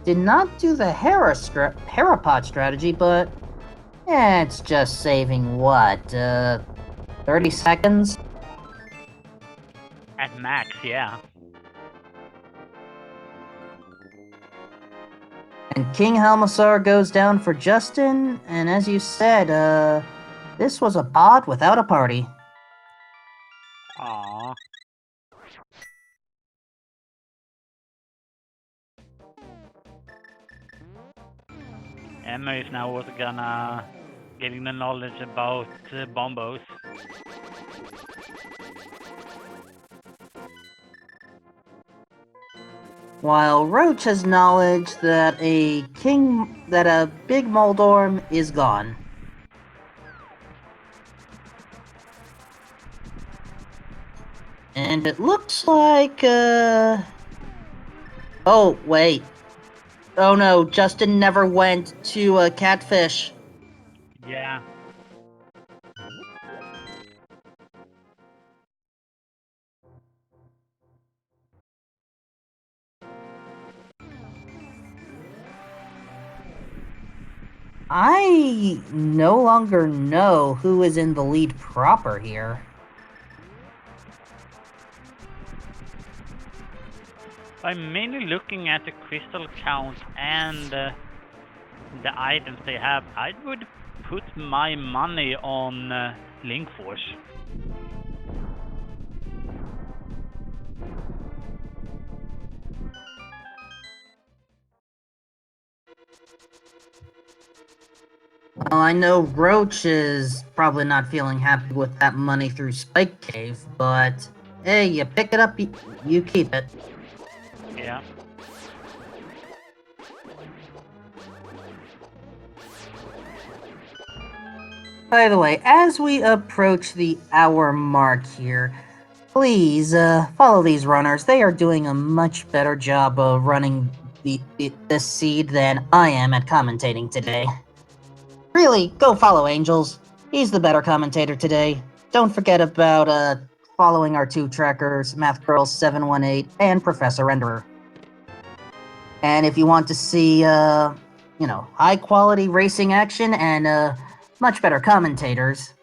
Did not do the Herapod strategy, but it's just saving what, 30 seconds? At max, yeah. And King Helmasaur goes down for Justin, and as you said, this was a pod without a party. Aww. Emma is now also gonna getting the knowledge about Bombos. While Roach has knowledge that a big Moldorm is gone. And it looks like, oh, wait. Oh no, Justin never went to Catfish. Yeah. I no longer know who is in the lead proper here. I'm mainly looking at the crystal count and the items they have. I would put my money on Link Force. Well, I know Roach is probably not feeling happy with that money through Spike Cave, but hey, you pick it up, you keep it. Yeah. By the way, as we approach the hour mark here, please follow these runners. They are doing a much better job of running this seed than I am at commentating today. Really, go follow Angels. He's the better commentator today. Don't forget about following our two trackers, Math Girl 718 and Professor Renderer. And if you want to see, high quality racing action and much better commentators,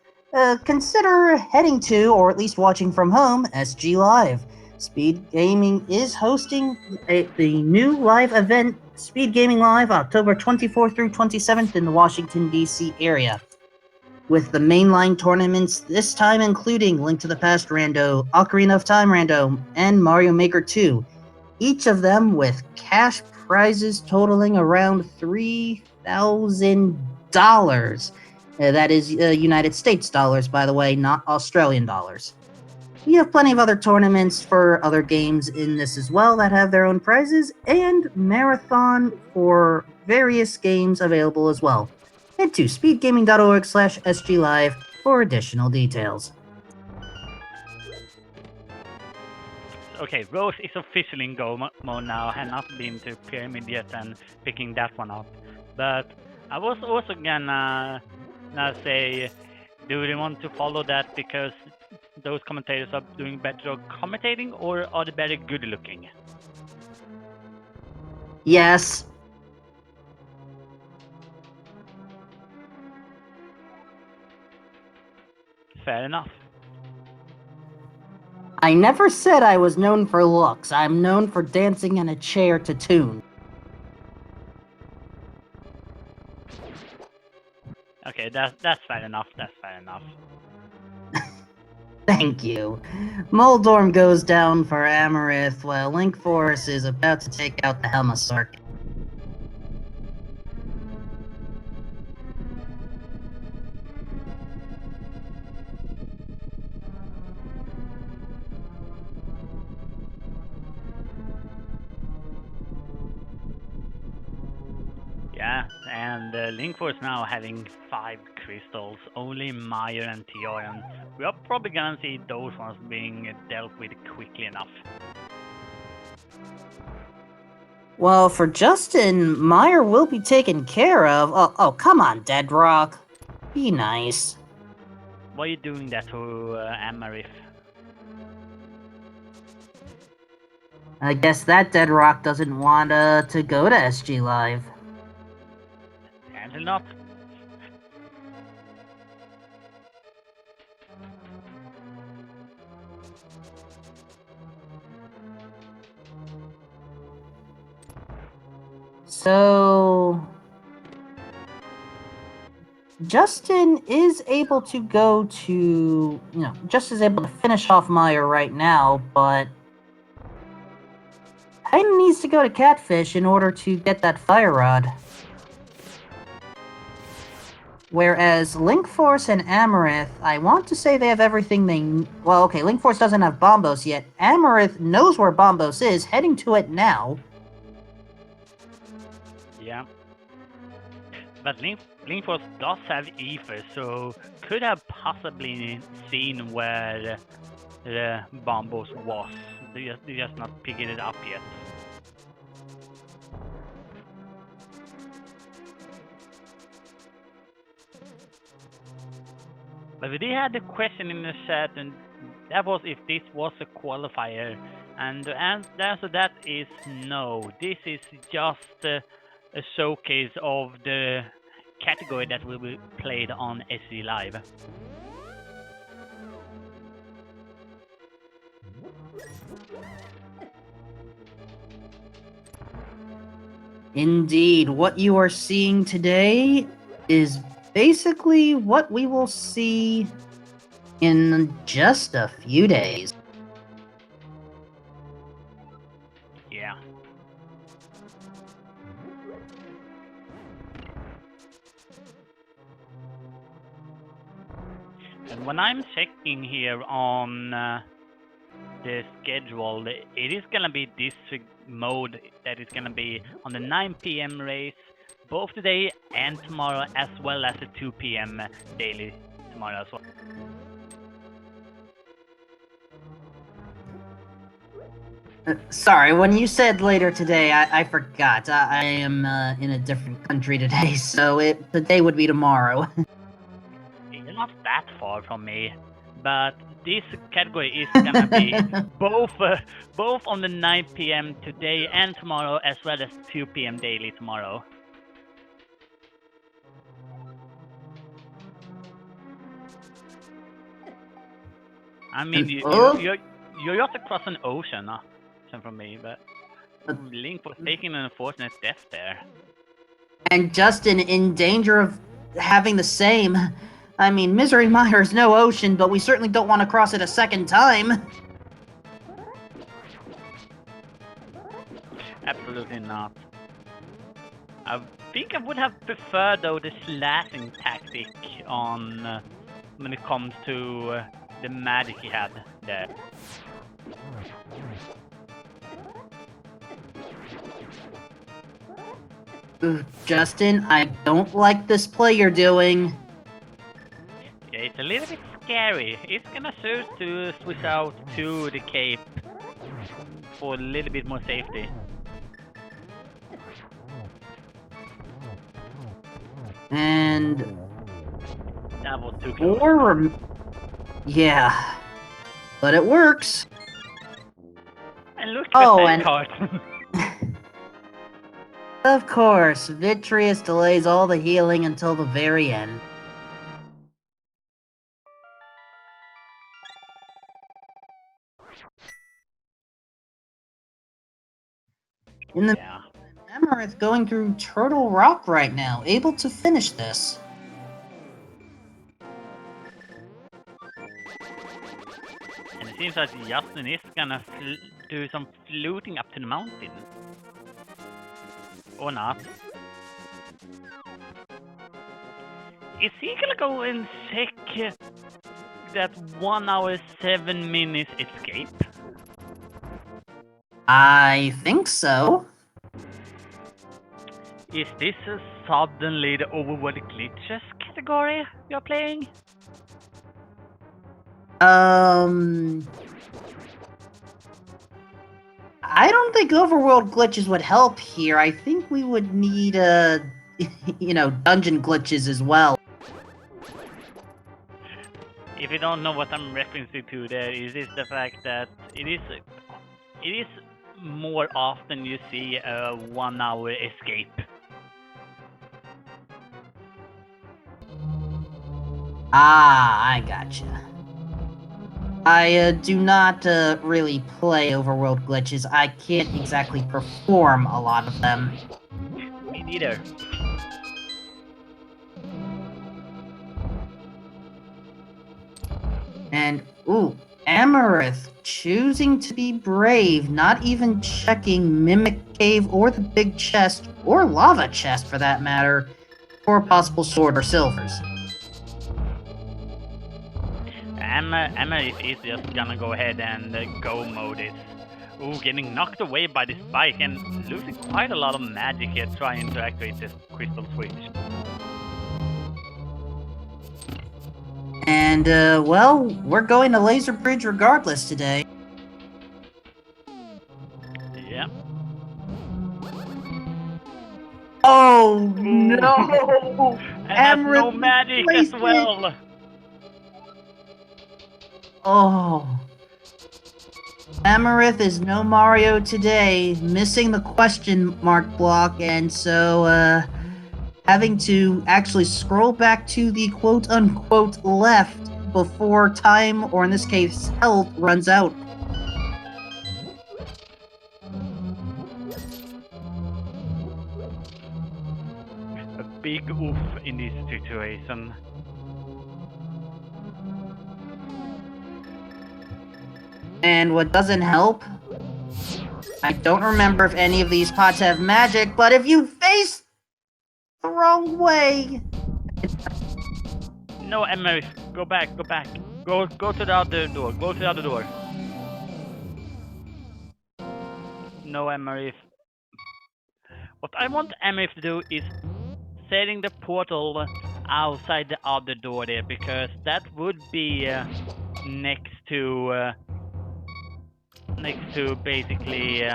consider heading to, or at least watching from home, SG Live. Speed Gaming is hosting the new live event, Speed Gaming Live, October 24th through 27th in the Washington, D.C. area. With the mainline tournaments this time including Link to the Past Rando, Ocarina of Time Rando, and Mario Maker 2. Each of them with cash prizes totaling around $3,000. That is United States dollars, by the way, not Australian dollars. We have plenty of other tournaments for other games in this as well that have their own prizes, and marathon for various games available as well. Head to speedgaming.org/sglive for additional details. Okay, Rose is officially in go mode now. I have not been to Pyramid yet and picking that one up. But I was also gonna say, do we want to follow that because those commentators are doing better at commentating, or are they better good looking? Yes. Fair enough. I never said I was known for looks. I'm known for dancing in a chair to tune. Okay, that's fair enough. That's fair enough. Thank you. Moldorm goes down for Amarith while Link Force is about to take out the Helma Circuit. Yeah, and Link Force now having 5 crystals, only Meyer and Tioran. We are probably gonna see those ones being dealt with quickly enough. Well, for Justin, Meyer will be taken care of. Oh, come on, Deadrock. Be nice. Why are you doing that to Amarith? I guess that Deadrock doesn't want to go to SG Live. Apparently not. So Justin is able to go to, just is able to finish off Meyer right now, but Titan needs to go to Catfish in order to get that Fire Rod. Whereas Link Force and Amarith, I want to say they have everything they... Well, okay, Link Force doesn't have Bombos yet. Amarith knows where Bombos is, heading to it now. Yeah. But Link Force does have Ether, so could have possibly seen where the Bombos was. They just not picking it up yet. But we did have the question in the chat, and that was if this was a qualifier. And the answer to that is no. This is just a showcase of the category that will be played on SC Live. Indeed, what you are seeing today is basically what we will see in just a few days. Yeah. when I'm checking here on the schedule, it is gonna be this mode that is gonna be on the 9 p.m. race, both today and tomorrow, as well as the 2 p.m. daily tomorrow as well. Sorry, when you said later today, I forgot. I am in a different country today, so today would be tomorrow. You're not that far from me, but this category is gonna be both on the 9 p.m. today and tomorrow, as well as 2 p.m. daily tomorrow. I mean, you're just across an ocean from me, but Link was taking an unfortunate death there. And Justin in danger of having the same. I mean, Misery Mire is no ocean, but we certainly don't want to cross it a second time. Absolutely not. I think I would have preferred, though, the slashing tactic on when it comes to the magic he had there. Justin, I don't like this play you're doing. Yeah, it's a little bit scary. It's gonna choose to switch out to the cape for a little bit more safety. And that was too close. Yeah, but it works. And look at that card. Of course, Vitreous delays all the healing until the very end. In the Amarith going through Turtle Rock right now, able to finish this. And it seems like Justin is gonna do some floating up to the mountain. Or not. Is he gonna go and check that 1 hour 7 minutes escape? I think so. Is this suddenly the overworld glitches category you're playing? I don't think overworld glitches would help here. I think we would need, dungeon glitches as well. If you don't know what I'm referencing to there, is this the fact that it is more often you see a 1 hour escape. Ah, I gotcha. I do not really play overworld glitches. I can't exactly perform a lot of them. Me neither. And, Amarith choosing to be brave, not even checking Mimic Cave or the Big Chest, or Lava Chest for that matter, for possible sword or silvers. Amarith is just gonna go ahead and go mode it. Getting knocked away by this bike and losing quite a lot of magic here trying to activate this crystal switch. And, we're going to Laser Bridge regardless today. Yeah. Oh, no! And has no magic as well! Oh. Amarith is no Mario today, missing the question mark block, and so, having to actually scroll back to the quote-unquote left before time, or in this case, health, runs out. A big oof in this situation. And what doesn't help, I don't remember if any of these pots have magic, but if you face the wrong way... No, Emery, go back. Go to the other door. Go to the other door. No Emerith. What I want Emerith to do is setting the portal outside the other door there, because that would be next to basically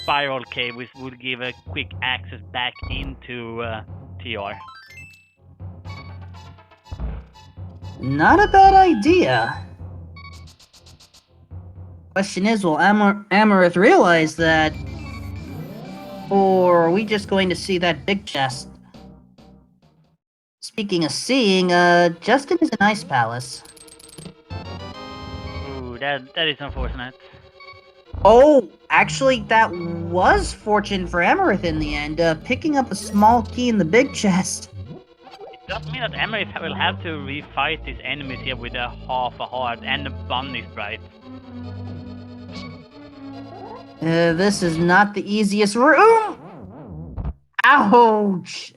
Spiral Cave, which would give a quick access back into TR. Not a bad idea. Question is, will Amarith realize that? Or are we just going to see that big chest? Speaking of seeing, Justin is an ice palace. Ooh, that is unfortunate. Oh, actually, that was fortune for Amarith in the end, picking up a small key in the big chest. It does mean that Emerith will have to refight these enemies here with a half a heart and a bunny sprite. This is not the easiest room. Ouch!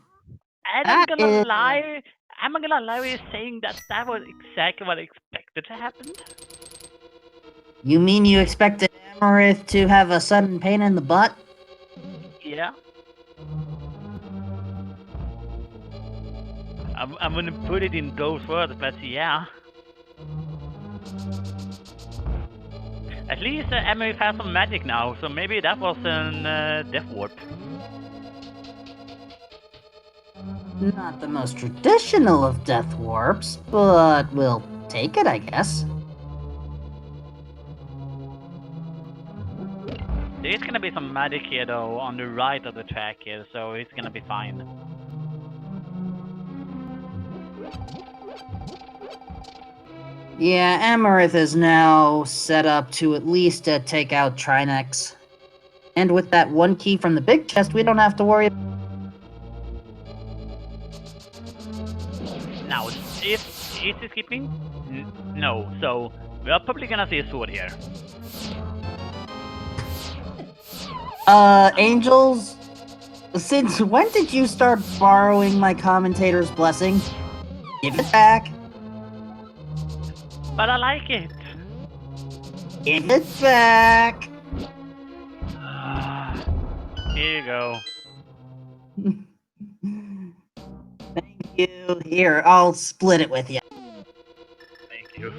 And I'm gonna lie with saying that that was exactly what I expected to happen. You mean you expected Amarith to have a sudden pain in the butt? Yeah. I'm gonna put it in those words, but yeah. At least Emerith has some magic now, so maybe that was a death warp. Not the most traditional of death warps, but we'll take it, I guess. There is gonna be some magic here though on the right of the track here, so it's gonna be fine. Yeah, Amarith is now set up to at least take out Trinex. And with that one key from the big chest, we don't have to worry. Now, is he skipping? No, so we are probably gonna see a sword here. Angels, since when did you start borrowing my commentator's blessing? Give it back. But I like it. Give it back. Here you go. Thank you. Here, I'll split it with you. Thank you.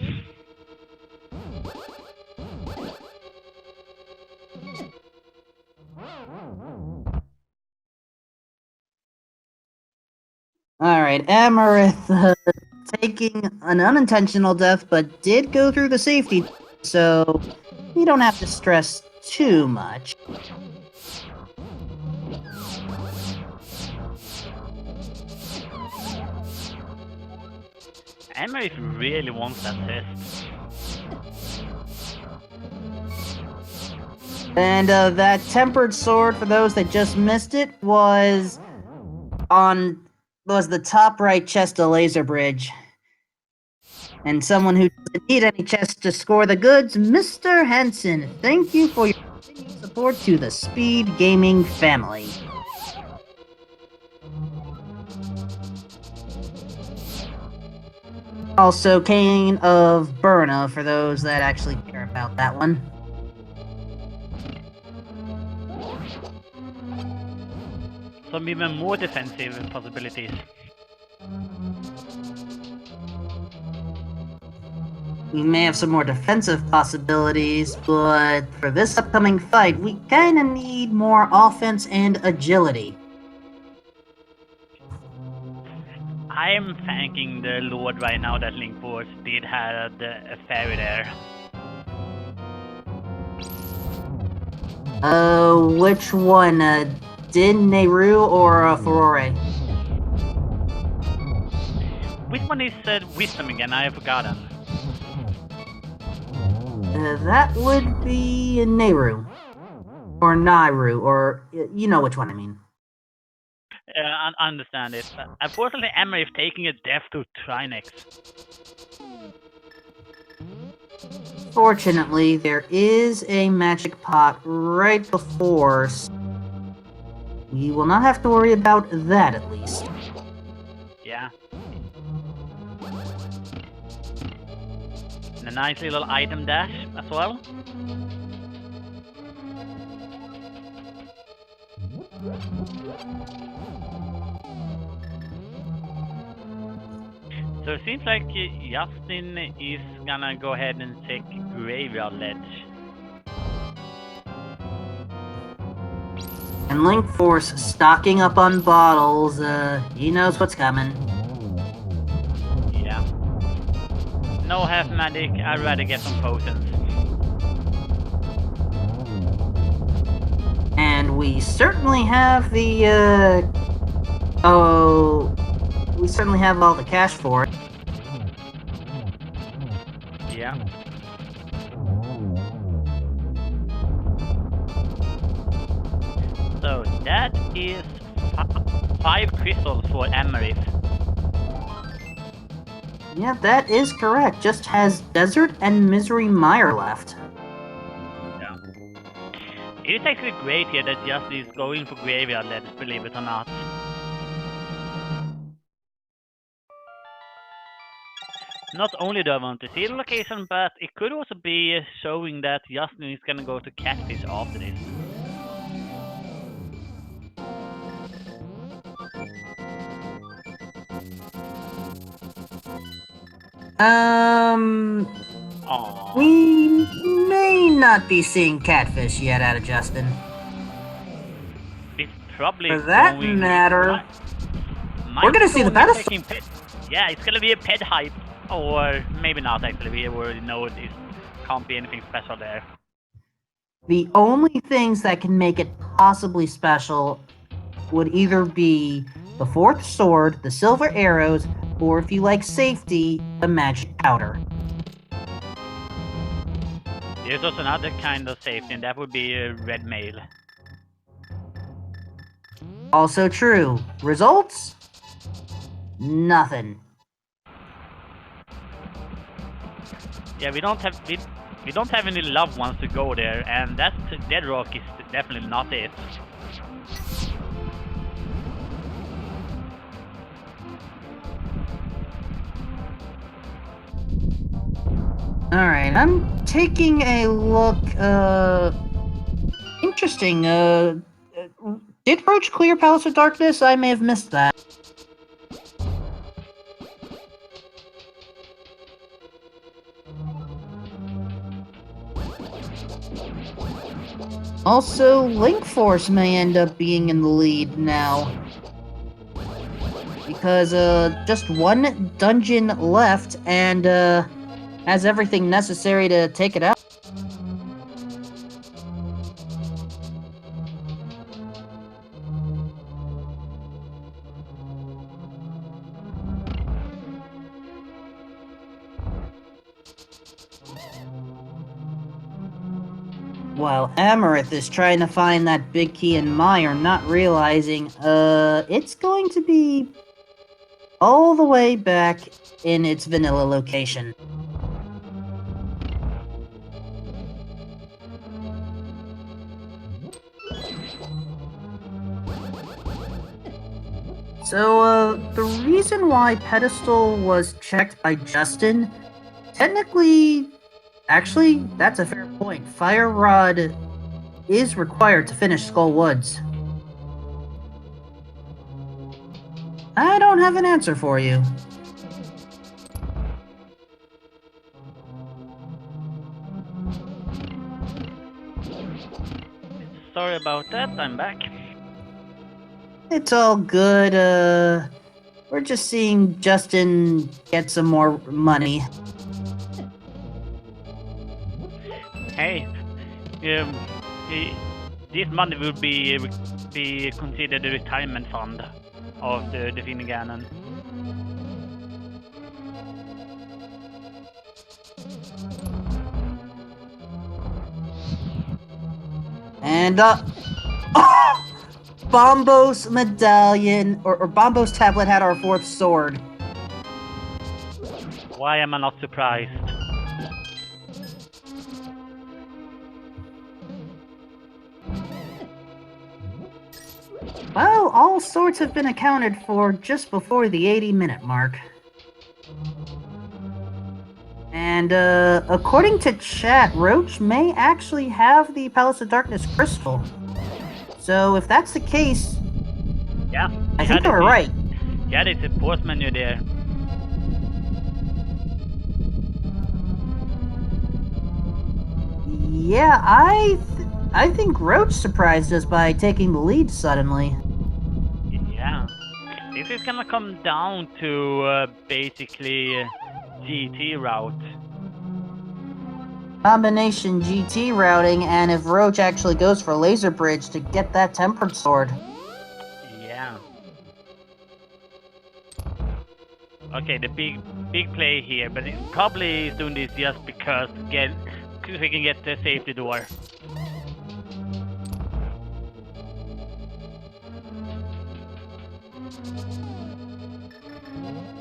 Alright, Amarith, taking an unintentional death, but did go through the safety, so you don't have to stress too much. Emerith really wants that test. And that tempered sword, for those that just missed it, was the top right chest of Laser Bridge. And someone who doesn't need any chest to score the goods, Mr. Henson. Thank you for your continued support to the Speed Gaming family. Also, Kane of Burna, for those that actually care about that one. Some even more defensive possibilities. We may have some more defensive possibilities, but for this upcoming fight, we kinda need more offense and agility. I'm thanking the Lord right now that Link Force did have a fairy there. Which one? Din Nehru or Furore? Which one is Wisdom again? I have forgotten. That would be Nehru. Or Nairu, or you know which one I mean. I understand it. Unfortunately, Emerith taking a death to Trinex. Fortunately, there is a magic pot right before, so we will not have to worry about that at least. Yeah. a nice little item dash as well. So it seems like Justin is gonna go ahead and take Graveyard Ledge. And Link Force stocking up on bottles, he knows what's coming. Yeah. No half magic, I'd rather get some potions. And we certainly have the, we certainly have all the cash for it. Yeah. So that is 5 crystals for Emerith. Yeah, that is correct. Just has Desert and Misery Mire left. Yeah. It is actually great here that Justin is going for Graveyard Ledge, believe it or not. Not only do I want to see the location, but it could also be showing that Justin is gonna go to Catfish after this. Aww. We may not be seeing Catfish yet out of Justin. It's probably For that going matter, might we're gonna be see the going and pedestal. taking pet. Yeah, it's gonna be a pet hype. Or maybe not actually, we already know it can't be anything special there. The only things that can make it possibly special would either be the fourth sword, the silver arrows, or if you like safety, the magic powder. There's also another kind of safety, and that would be a red mail. Also true. Results? Nothing. Yeah, we don't have any loved ones to go there, and that Dead Rock is definitely not it. Alright, I'm taking a look, interesting, did Roach clear Palace of Darkness? I may have missed that. Also, Link Force may end up being in the lead now. Because, just one dungeon left, and, has everything necessary to take it out. While Amarith is trying to find that big key in Mire, not realizing, it's going to be all the way back in its vanilla location. So, the reason why Pedestal was checked by Justin, technically, actually, that's a fair point. Fire Rod is required to finish Skull Woods. I don't have an answer for you. Sorry about that, I'm back. It's all good, we're just seeing Justin get some more money. Hey, this money will be considered the retirement fund of the Finnganon. And, Bombo's medallion, or Bombo's tablet had our fourth sword. Why am I not surprised? Well, all swords have been accounted for just before the 80-minute mark. And And according to chat, Roach may actually have the Palace of Darkness crystal. So if that's the case, Yeah, I think they were right. Yeah, there's a pause menu there. Yeah, I think Roach surprised us by taking the lead suddenly. Yeah. This is gonna come down to basically GT route. Combination GT routing, and if Roach actually goes for Laser Bridge to get that Tempered Sword. Yeah. Okay, the big play here, but it probably is doing this just because we can get the safety door.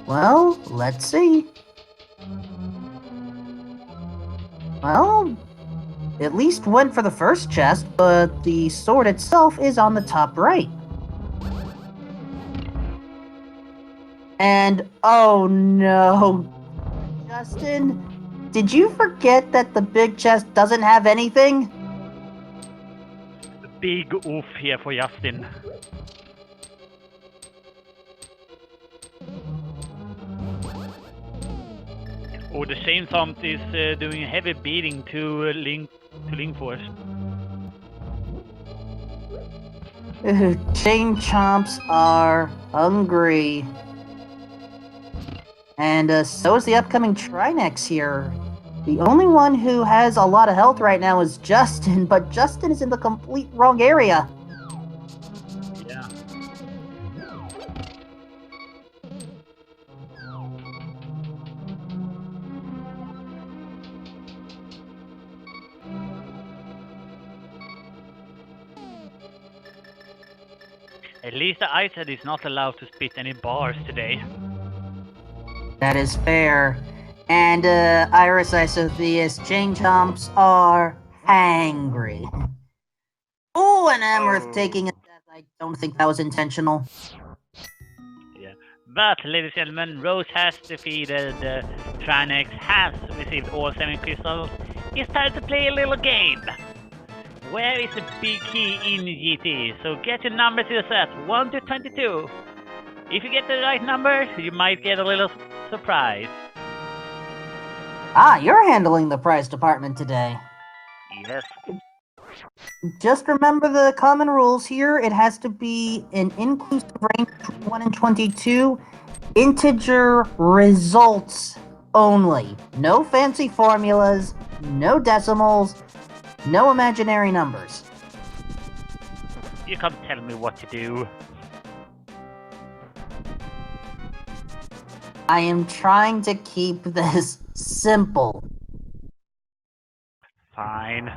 Well, let's see. Well, at least went for the first chest, but the sword itself is on the top right. And oh no, Justin, did you forget that the big chest doesn't have anything? Big oof here for Justin. Oh, the chainsaw is doing a heavy beating to Link Force. Chain chomps are hungry. And so is the upcoming Trinex here. The only one who has a lot of health right now is Justin, but Justin is in the complete wrong area. Yeah. At least the ice head is not allowed to spit any bars today. That is fair. And Iris Isotheus, chain chomps are hangry. Oh, and Amherst taking a death. I don't think that was intentional. Yeah. But, ladies and gentlemen, Rose has defeated Trinex, has received all 7 crystals. It's time to play a little game. Where is the big key in GT? So get your number to the set, 1 to 22. If you get the right number, you might get a little surprise. Ah, you're handling the prize department today. Yes. Just remember the common rules here. It has to be an inclusive range between 1 and 22. Integer results only. No fancy formulas, no decimals, no imaginary numbers. You can't tell me what to do. I am trying to keep this simple. Fine.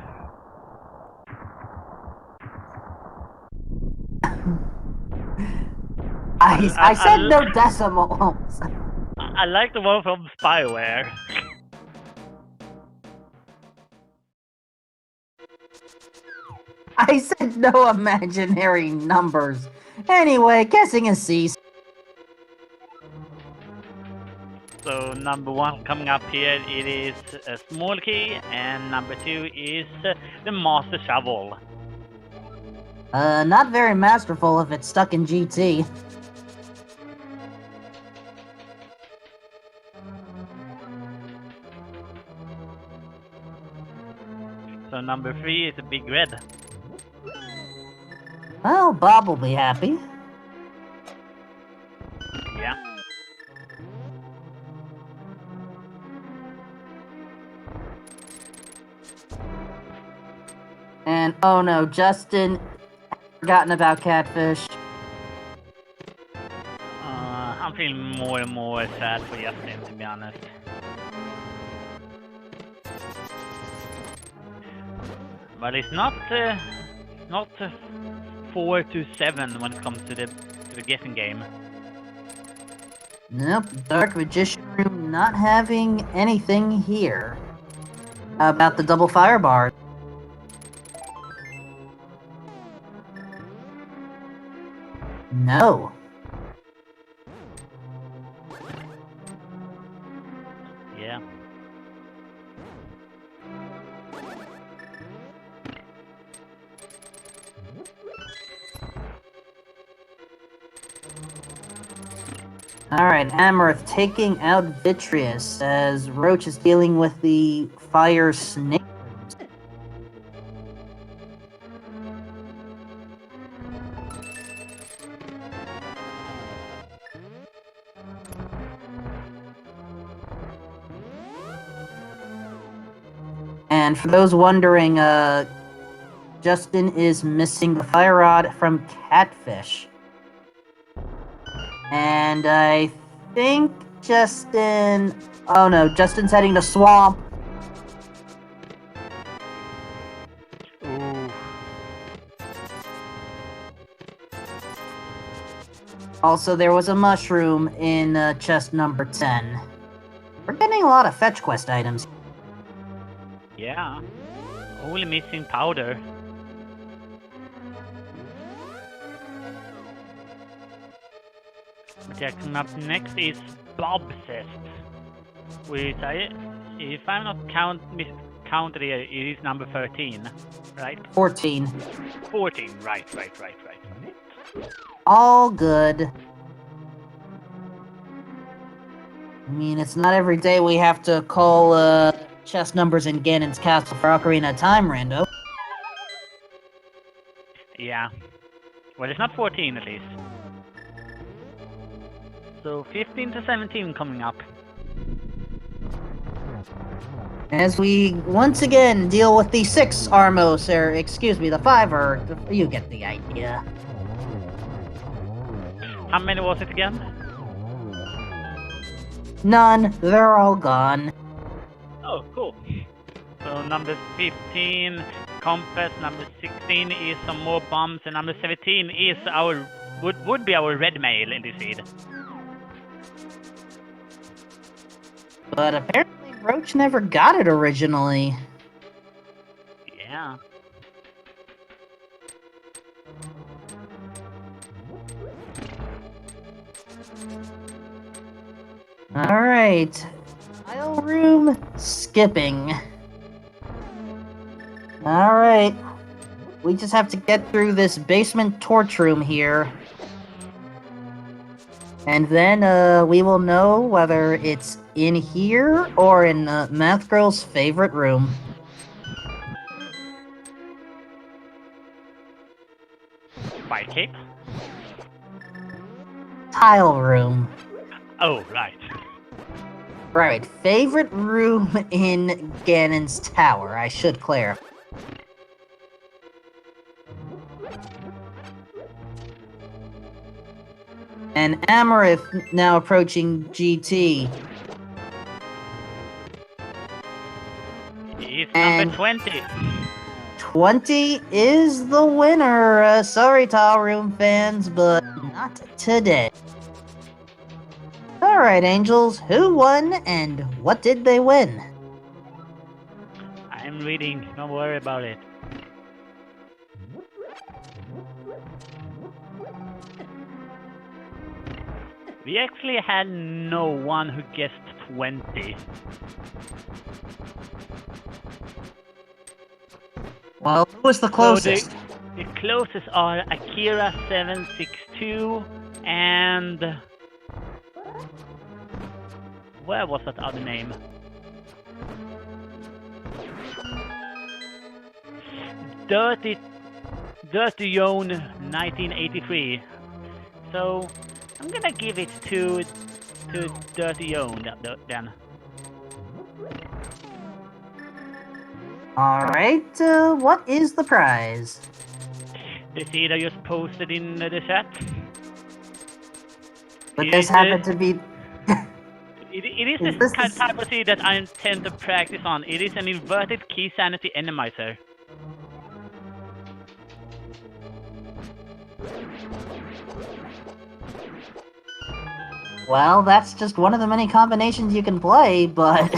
I said no decimals. I like the one from Spyware. I said no imaginary numbers. Anyway, guessing a C. So number 1 coming up here, it is a small key, and number 2 is the Master Shovel. Not very masterful if it's stuck in GT. So number 3 is a big red. Well, Bob will be happy. Yeah. And oh no, Justin forgotten about Catfish. I'm feeling more and more sad for Justin, to be honest. But it's not 4 to 7 when it comes to the guessing game. Nope, Dark Magician Room not having anything here. How about the double fire bar? No. Yeah. Alright, Amaranth taking out Vitreous as Roach is dealing with the fire snake. And for those wondering, Justin is missing the fire rod from Catfish. And I think Justin... Oh no, Justin's heading to Swamp. Ooh. Also, there was a mushroom in chest number 10. We're getting a lot of fetch quest items. Yeah. Only missing powder. Okay, coming up next is Bobcest, which if I'm not counted here, it is number 13, right? 14. 14, right. All good. I mean, it's not every day we have to call chest numbers in Ganon's Castle for Ocarina of Time, Rando. Yeah. Well, it's not 14 at least. So 15 to 17 coming up. As we once again deal with the 6 Armos, or excuse me, the 5, or you get the idea. How many was it again? None. They're all gone. Oh, cool. So number 15, Compass. Number 16 is some more bombs, and number 17 is our would be our red mail in this feed. But apparently Roach never got it originally. Yeah. Alright. File room skipping. Alright. We just have to get through this basement torch room here. And then we will know whether it's in here or in Math Girl's favorite room. White cape? Tile room. Oh, right. Right, favorite room in Ganon's tower, I should clarify. And Amaranth now approaching GT. It's And number 20. 20 is the winner. Sorry, Tile Room fans, but not today. Alright, Angels, who won and what did they win? I'm reading, don't worry about it. We actually had no one who guessed 20. Well, who was the closest? So the closest are Akira762 and... Where was that other name? Dirty Yone 1983. So I'm gonna give it to Dirty Yone then. Alright, what is the prize? The seed I just posted in the chat. But this happened to be... It is the type of seed that I tend to practice on. It is an inverted key sanity randomizer. Well, that's just one of the many combinations you can play, but...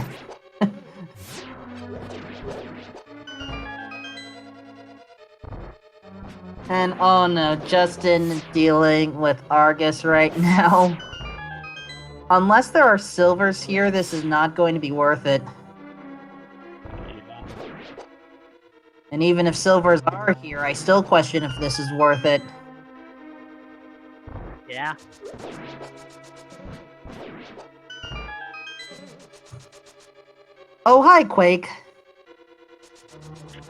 And oh no, Justin dealing with Argus right now. Unless there are silvers here, this is not going to be worth it. And even if silvers are here, I still question if this is worth it. Yeah. Oh, hi, Quake.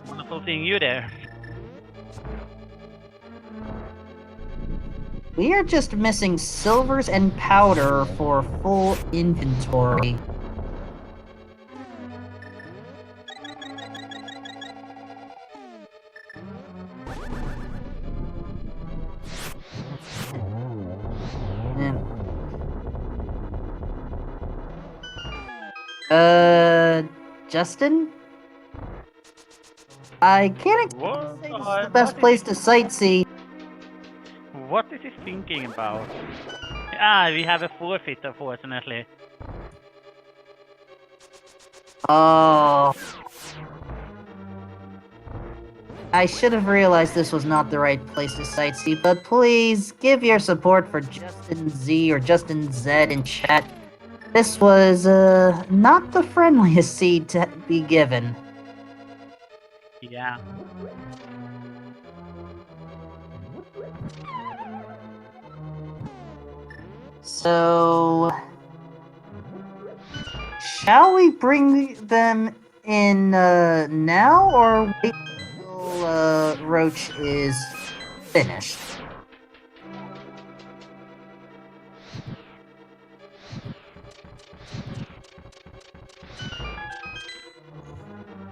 Wonderful seeing you there. We are just missing silvers and powder for full inventory. Justin? I can't What? say this is the best place to sightsee. What is he thinking about? We have a forfeit, unfortunately. Oh. I should have realized this was not the right place to sightsee, but please give your support for Justin Z or Justin Z in chat. This was, not the friendliest seed to be given. Yeah. So... shall we bring them in, now, or wait until, Roach is finished?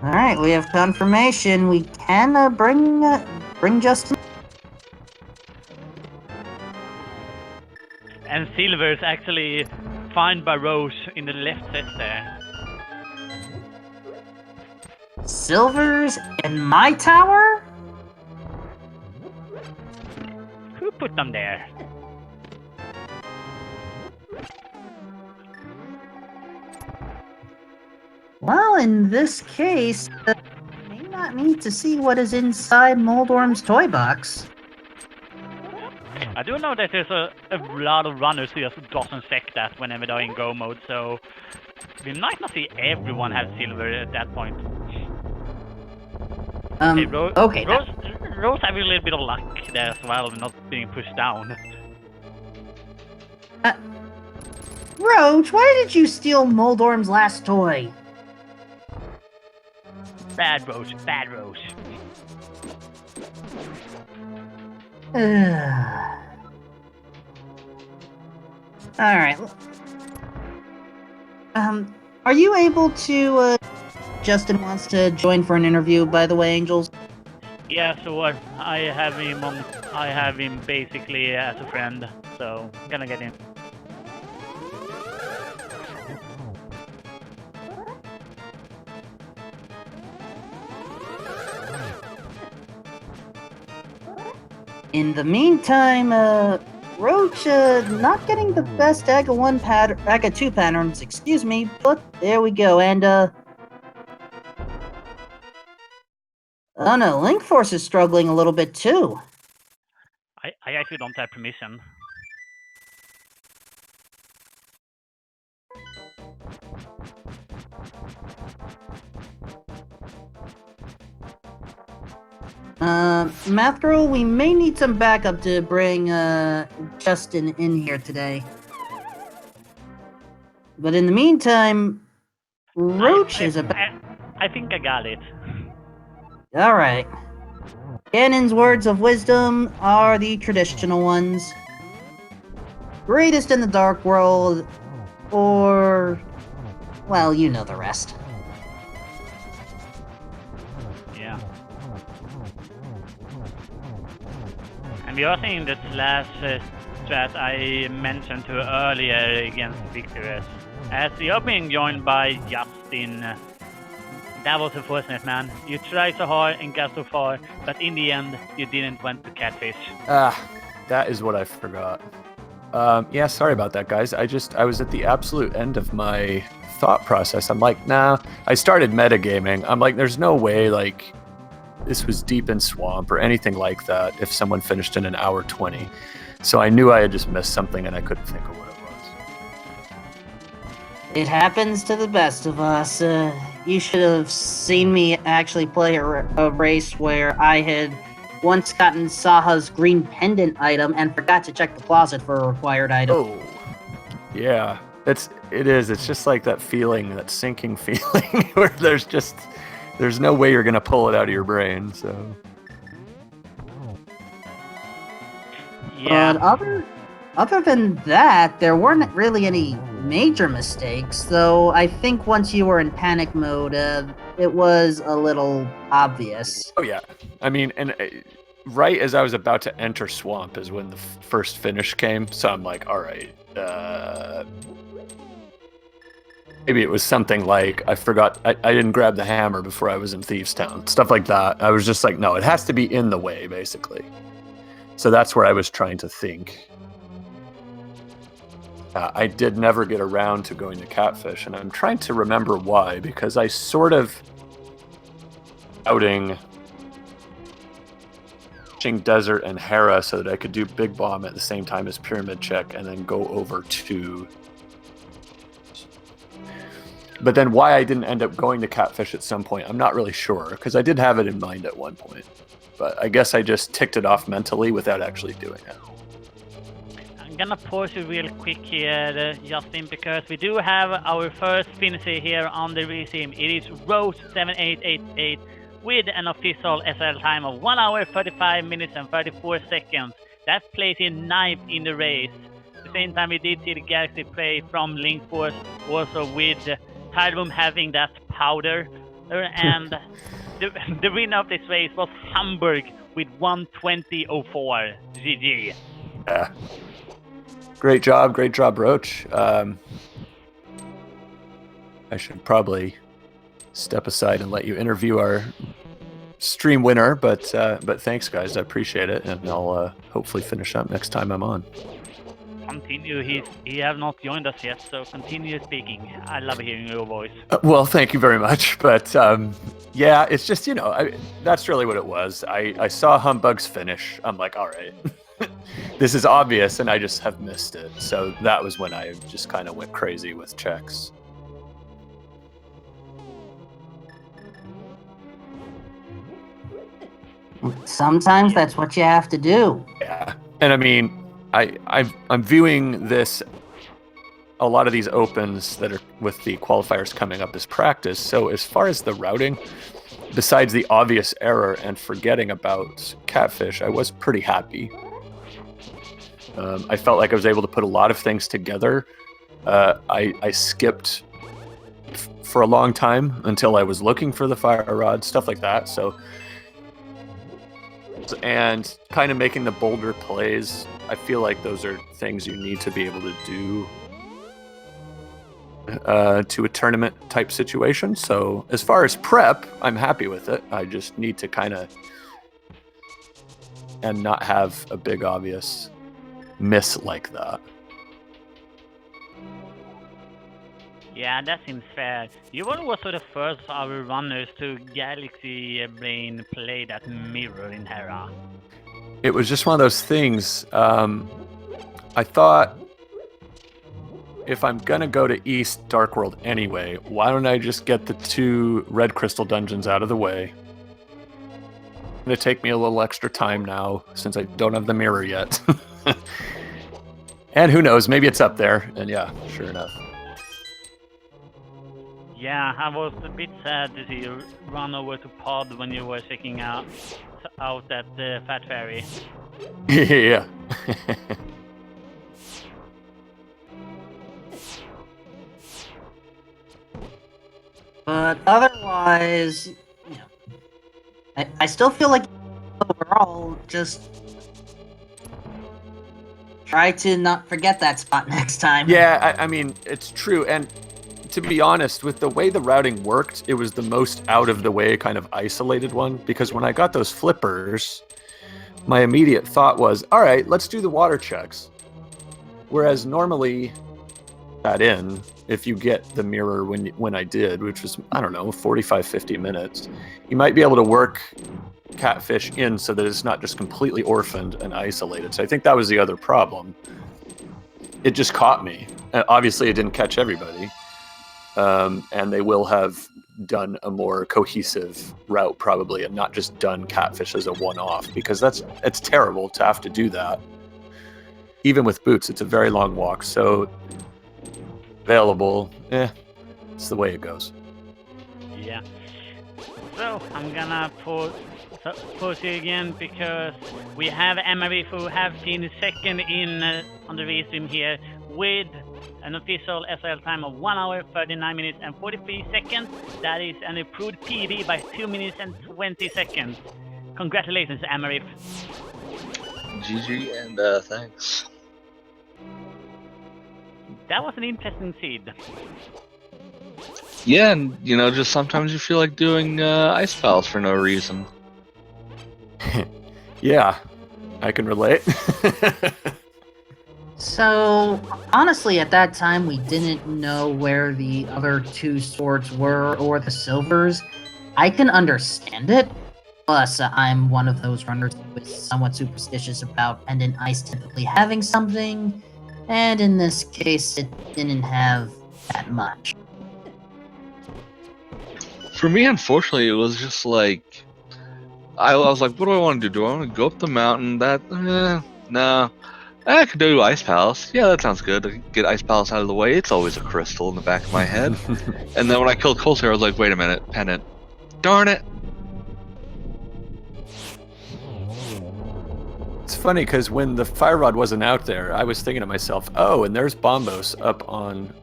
Alright, we have confirmation. We can, bring Justin. And Silver is actually found by Rose in the left set there. Silvers in my tower? Who put them there? Well, in this case, may not need to see what is inside Moldorm's toy box. I do know that there's a lot of runners who just doesn't check that whenever they're in go mode, so we might not see everyone have silver at that point. Hey, okay. Rose having a little bit of luck there as well, not being pushed down. Roach, why did you steal Moldorm's last toy? Bad Rose, bad Rose. Alright. Are you able to, Justin wants to join for an interview, by the way, Angels? Yeah, so I have him basically as a friend, so I'm gonna get in. In the meantime, Roach, not getting the best AGA 2 patterns, excuse me, but there we go, and, oh no, Link Force is struggling a little bit too. I actually don't have permission. Math Girl, we may need some backup to bring, Justin in here today. But in the meantime, Roach is about... I think I got it. Alright. Ganon's words of wisdom are the traditional ones. Greatest in the Dark World, or... well, you know the rest. Yeah. And we are seeing this last strat I mentioned to earlier against Victorious. As we are being joined by Justin. That was unfortunate, man. You tried so hard and got so far, but in the end, you didn't want to catfish. That is what I forgot. Yeah, sorry about that, guys. I was at the absolute end of my thought process. I'm like, nah. I started metagaming. I'm like, there's no way, like, this was deep in swamp or anything like that if someone finished in an hour 20. So I knew I had just missed something and I couldn't think of what it was. It happens to the best of us. You should have seen me actually play a race where I had once gotten Saha's green pendant item and forgot to check the closet for a required item. Oh, yeah. It is. It's just like that feeling, that sinking feeling, where there's no way you're gonna pull it out of your brain. So. Yeah. But other than that, there weren't really any major mistakes. Though I think once you were in panic mode, it was a little obvious. Oh yeah. I mean, and right as I was about to enter Swamp is when the first finish came. So I'm like, all right. Maybe it was something like I forgot I didn't grab the hammer before I was in Thieves Town. Stuff like that. I was just like, no, it has to be in the way, basically. So that's where I was trying to think. I did never get around to going to Catfish, and I'm trying to remember why, because I sort of outing Desert and Hera so that I could do Big Bomb at the same time as Pyramid Check and then go over to... But then why I didn't end up going to Catfish at some point, I'm not really sure, because I did have it in mind at one point. But I guess I just ticked it off mentally without actually doing it. I'm gonna pause you real quick here, Justin, because we do have our first finisher here on the resim. It is Rose7888 with an official SL time of 1 hour, 35 minutes and 34 seconds. That places in 9th in the race. At the same time, we did see the Galaxy play from Link Force, also with Tideboom having that powder. And the winner of this race was Hamburg with 1:20.04. GG. Yeah. Great job, Roach. I should probably step aside and let you interview our stream winner, but thanks, guys. I appreciate it, and I'll hopefully finish up next time I'm on. Continue. He have not joined us yet, so continue speaking. I love hearing your voice. Well, thank you very much, but yeah, it's just, that's really what it was. I saw Humbug's finish. I'm like, all right. This is obvious, and I just have missed it. So that was when I just kind of went crazy with checks. Sometimes that's what you have to do. Yeah, and I mean, I'm viewing this, a lot of these opens that are with the qualifiers coming up as practice. So as far as the routing, besides the obvious error and forgetting about Catfish, I was pretty happy. I felt like I was able to put a lot of things together. I skipped for a long time until I was looking for the fire rod, stuff like that. So, and kind of making the bolder plays, I feel like those are things you need to be able to do to a tournament type situation. So as far as prep, I'm happy with it. I just need to kind of and not have a big obvious miss like that. Yeah, that seems fair. You were also the first of our runners to Galaxy Brain play that mirror in Hera. It was just one of those things. I thought, if I'm gonna go to East Dark World anyway, why don't I just get the 2 Red Crystal dungeons out of the way? It's gonna take me a little extra time now since I don't have the mirror yet. And who knows, maybe it's up there. And yeah, sure enough. Yeah, I was a bit sad to see you run over to Pod when you were checking out at the Fat Fairy. Yeah. But otherwise, I still feel like overall, just try to not forget that spot next time. Yeah, I mean, it's true. And to be honest, with the way the routing worked, it was the most out of the way kind of isolated one, because when I got those flippers, my immediate thought was, all right, let's do the water checks. Whereas normally if you get the mirror when I did, which was, I don't know, 45, 50 minutes, you might be able to work Catfish in so that it's not just completely orphaned and isolated. So I think that was the other problem. It just caught me. Obviously, it didn't catch everybody. And they will have done a more cohesive route probably, and not just done Catfish as a one-off, because it's terrible to have to do that. Even with boots, it's a very long walk. So available. It's the way it goes. Yeah. So I'm gonna pause you again because we have MRF who have seen second in on the restream here with an official SL time of 1 hour 39 minutes and 43 seconds. That is an improved PB by 2 minutes and 20 seconds. Congratulations, MRF. GG and thanks. That was an interesting seed. Yeah, and you know, just sometimes you feel like doing ice pals for no reason. Yeah, I can relate. So, honestly, at that time, we didn't know where the other two swords were or the silvers. I can understand it. Plus, I'm one of those runners who is somewhat superstitious about Pendant Ice typically having something, and in this case, it didn't have that much. For me, unfortunately, it was just like I was like, what do I want to do? Do I want to go up the mountain? No. I could do Ice Palace. Yeah, that sounds good. I could get Ice Palace out of the way. It's always a crystal in the back of my head. And then when I killed Coulter, I was like, wait a minute, Pendant. Darn it. It's funny because when the fire rod wasn't out there, I was thinking to myself, oh, and there's Bombos up on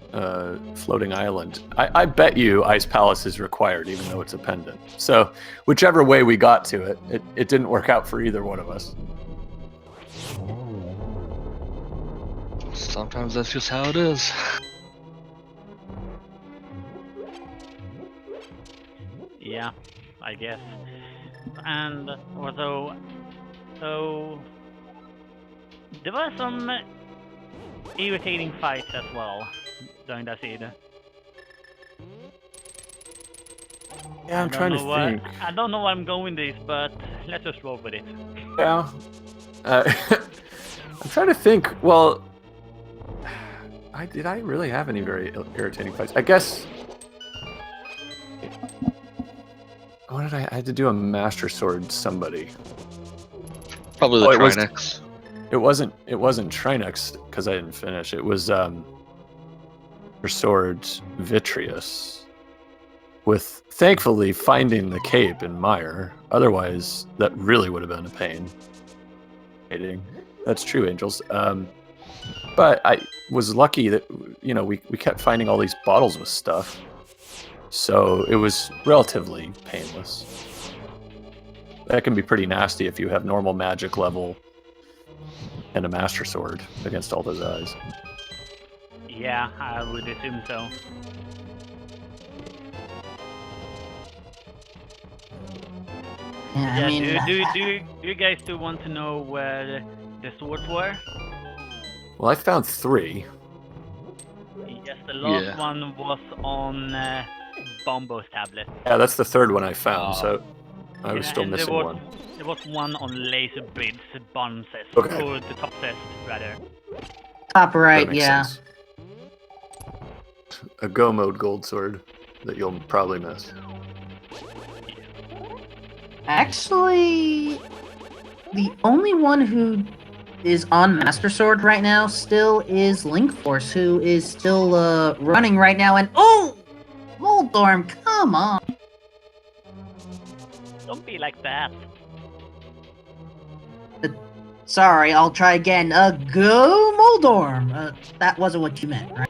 Floating Island. I bet you Ice Palace is required, even though it's a pendant. So whichever way we got to it, it didn't work out for either one of us. Sometimes that's just how it is. Yeah, I guess. And although, so there were some irritating fights as well during that seed. Yeah, I'm trying to think. I don't know where I'm going with this, but let's just roll with it. Yeah. I'm trying to think. Well, did I really have any very irritating fights? I guess. What did I had to do a Master Sword somebody? Probably the Trinex. It wasn't Trinex because I didn't finish. It was Master Sword Vitreous. With thankfully finding the cape in Mire. Otherwise, that really would have been a pain. That's true, Angels. But I was lucky that we kept finding all these bottles with stuff, so it was relatively painless. That can be pretty nasty if you have normal magic level and a Master Sword against all those eyes. Yeah, I would assume so. Yeah, I mean, do you guys still want to know where the swords were? Well, I found 3. Yes, the last one was on Bombo's tablet. Yeah, that's the 3rd one I found, so I was still missing one. There was one on Laser Bridge bottom chest, Okay. or the top chest, rather. top right, That makes yeah. sense. A Go Mode Gold Sword that you'll probably miss. Actually, the only one who is on Master Sword right now still is Link Force, who is still running right now. And oh, Moldorm, come on! Don't be like that. Sorry, I'll try again. Go Moldorm. That wasn't what you meant, right?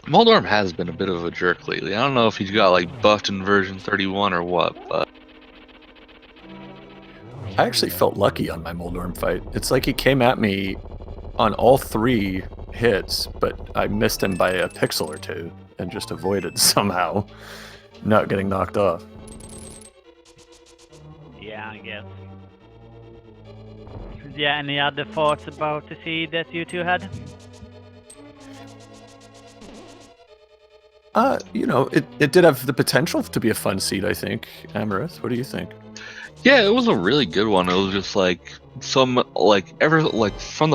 Moldorm has been a bit of a jerk lately. I don't know if he's got like buffed in version 31 or what, but I actually felt lucky on my Moldorm fight. It's like he came at me on all 3 hits, but I missed him by a pixel or 2 and just avoided somehow not getting knocked off. Yeah, I guess. Yeah, any other thoughts about the seed that you two had? It did have the potential to be a fun seed, I think. Amaranth, what do you think? yeah, it was a really good one. It was just like from the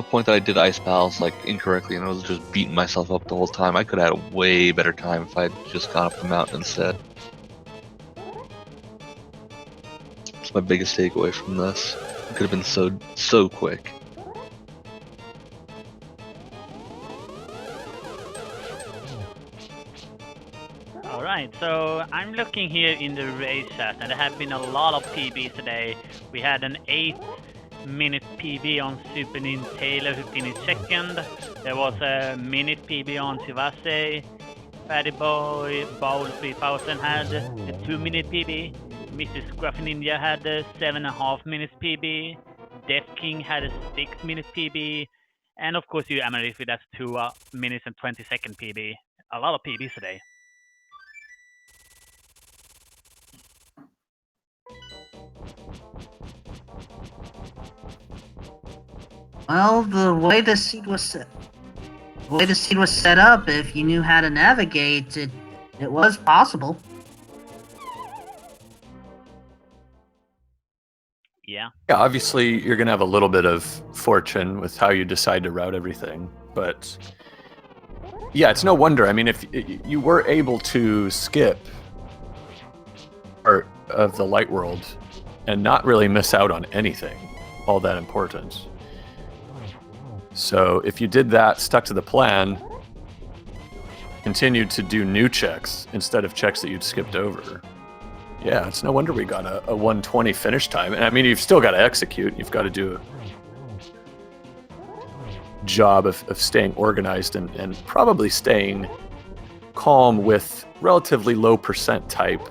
point that I did Ice Palace like incorrectly, and I was just beating myself up the whole time. I could have had a way better time if I'd just gone up the mountain instead. That's my biggest takeaway from this. It could have been so quick. All right, so I'm looking here in the race chat, and there have been a lot of PBs today. We had an 8-minute PB on Super Taylor who finished second. There was a minute PB on Chivase. Fatty Boy Bowl 3000 had a 2-minute PB. Mrs. Scruffy Ninja had a 7.5 minutes PB. Death King had a 6-minute PB. And of course, you Amarith with that 2 minutes and 20-second PB. A lot of PBs today. Well, the way the seed was set up, if you knew how to navigate, it was possible. Yeah. Yeah, obviously you're going to have a little bit of fortune with how you decide to route everything, but yeah, it's no wonder. I mean, if you were able to skip part of the light world and not really miss out on anything all that important. So if you did that, stuck to the plan, continued to do new checks instead of checks that you'd skipped over. Yeah, it's no wonder we got a 120 finish time. And I mean, you've still got to execute. You've got to do a job of staying organized and probably staying calm with relatively low percent type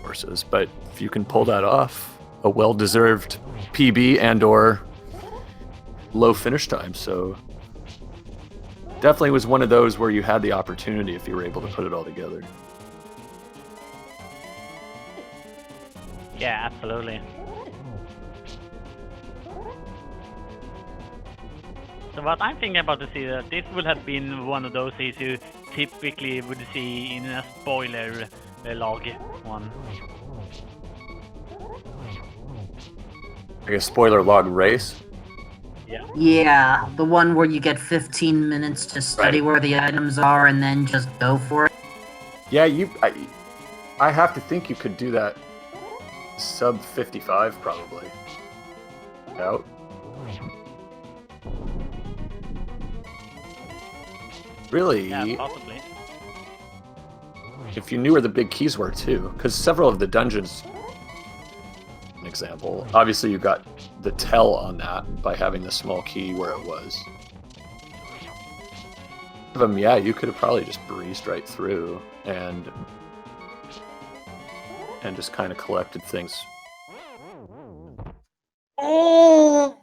horses. But if you can pull that off, a well-deserved PB and or low finish time. So definitely was one of those where you had the opportunity if you were able to put it all together. Yeah, absolutely. So what I'm thinking about to see that this would have been one of those things you typically would see in a spoiler log one. Like a spoiler log race. Yeah. Yeah, the one where you get 15 minutes to study Right. where the items are and then just go for it. Yeah, I have to think you could do that sub 55 probably. Out. Really? Yeah, possibly. If you knew where the big keys were too, because several of the dungeons, an example, obviously you got the tell on that by having the small key where it was. Of them, yeah, you could have probably just breezed right through and just kind of collected things. Oh,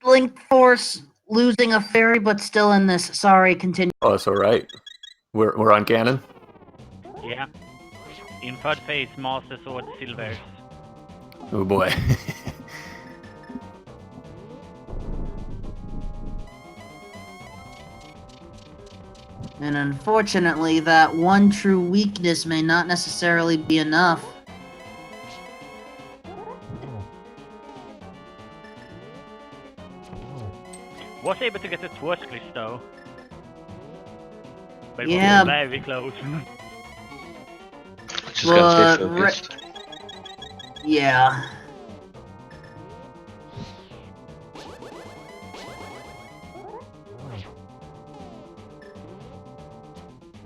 Link Force losing a fairy, but still in this. Sorry, continue. Oh, that's all right. We're on Ganon. Yeah. In third phase, Master Sword Silvers. Oh boy. And unfortunately, that one true weakness may not necessarily be enough. Was able to get the Torch Glitch though. But it Yeah. was very close. Just gotta stay But focused. Yeah.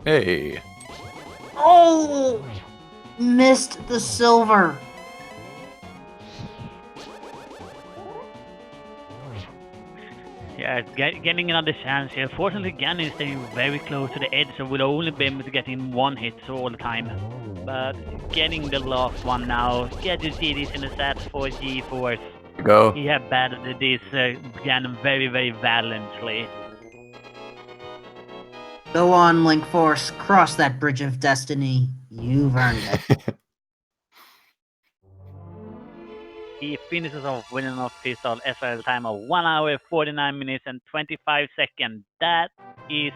Hey. Oh! Missed the silver. Yeah, getting another chance here. Fortunately, Ganon is staying very close to the edge, so will only be able to get in one hit all the time. But getting the last one now. Get to see this in the stats for G-Force. Go. He have battled this Ganon very, very valiantly. Go on, Link Force. Cross that bridge of destiny. You've earned it. He finishes off winning off pistol SRL time of 1 hour, 49 minutes and 25 seconds. That is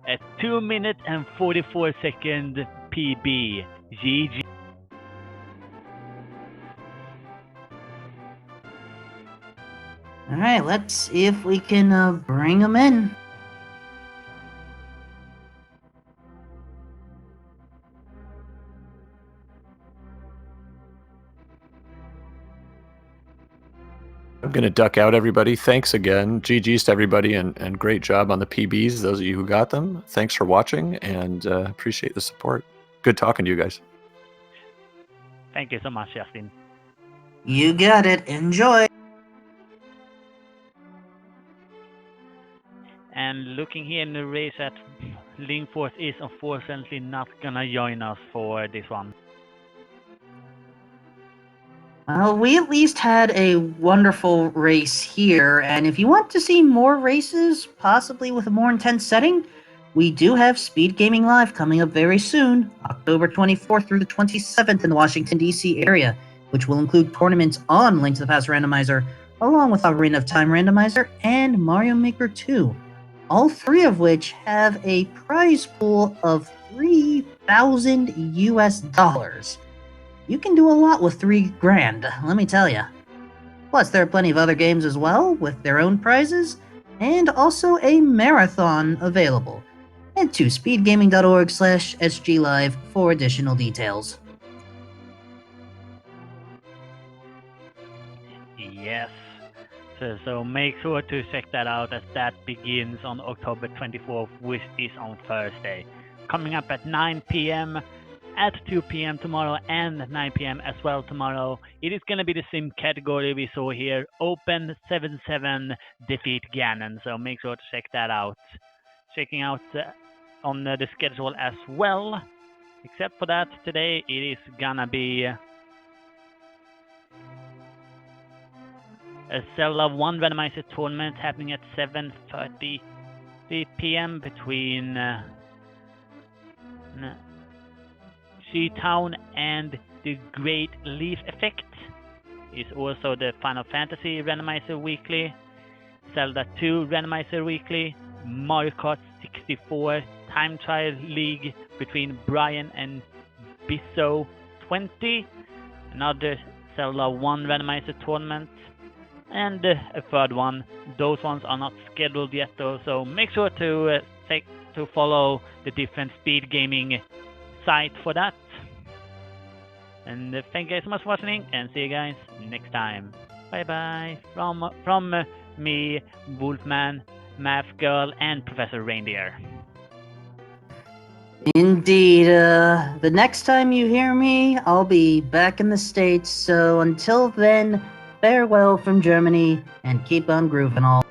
a 2 minute and 44 second PB. GG. Alright, let's see if we can bring him in. I'm going to duck out, everybody. Thanks again. GG's to everybody, and great job on the PBs, those of you who got them. Thanks for watching, and appreciate the support. Good talking to you guys. Thank you so much, Justin. You got it. Enjoy. And looking here in the race at Linkforce is unfortunately not gonna join us for this one. Well, we at least had a wonderful race here, and if you want to see more races, possibly with a more intense setting, we do have Speed Gaming Live coming up very soon, October 24th through the 27th in the Washington, D.C. area, which will include tournaments on Link to the Past Randomizer, along with Ocarina of Time Randomizer and Mario Maker 2. All three of which have a prize pool of $3,000 US. You can do a lot with $3,000, let me tell you. Plus, there are plenty of other games as well, with their own prizes, and also a marathon available. Head to speedgaming.org/sglive for additional details. Yes. So make sure to check that out, as that begins on October 24th, which is on Thursday. Coming up at 9 p.m., at 2 p.m. tomorrow, and 9 p.m. as well tomorrow. It is going to be the same category we saw here, Open 7-7 Defeat Ganon, so make sure to check that out. Checking out on the schedule as well. Except for that, today it is gonna be a Zelda 1 Randomizer tournament happening at 7:30 p.m. between Town and the Great Leaf Effect. Is also the Final Fantasy Randomizer Weekly, Zelda 2 Randomizer Weekly, Mario Kart 64 Time Trial League between Brian and Bisso 20, another Zelda 1 Randomizer tournament, and a third one. Those ones are not scheduled yet though, so make sure to follow the different speed gaming site for that. And thank you guys so much for watching, and see you guys next time. Bye bye from me, Wolfman, Math Girl, and Professor Reindeer. Indeed, the next time you hear me, I'll be back in the States, so until then, farewell from Germany, and keep on grooving all.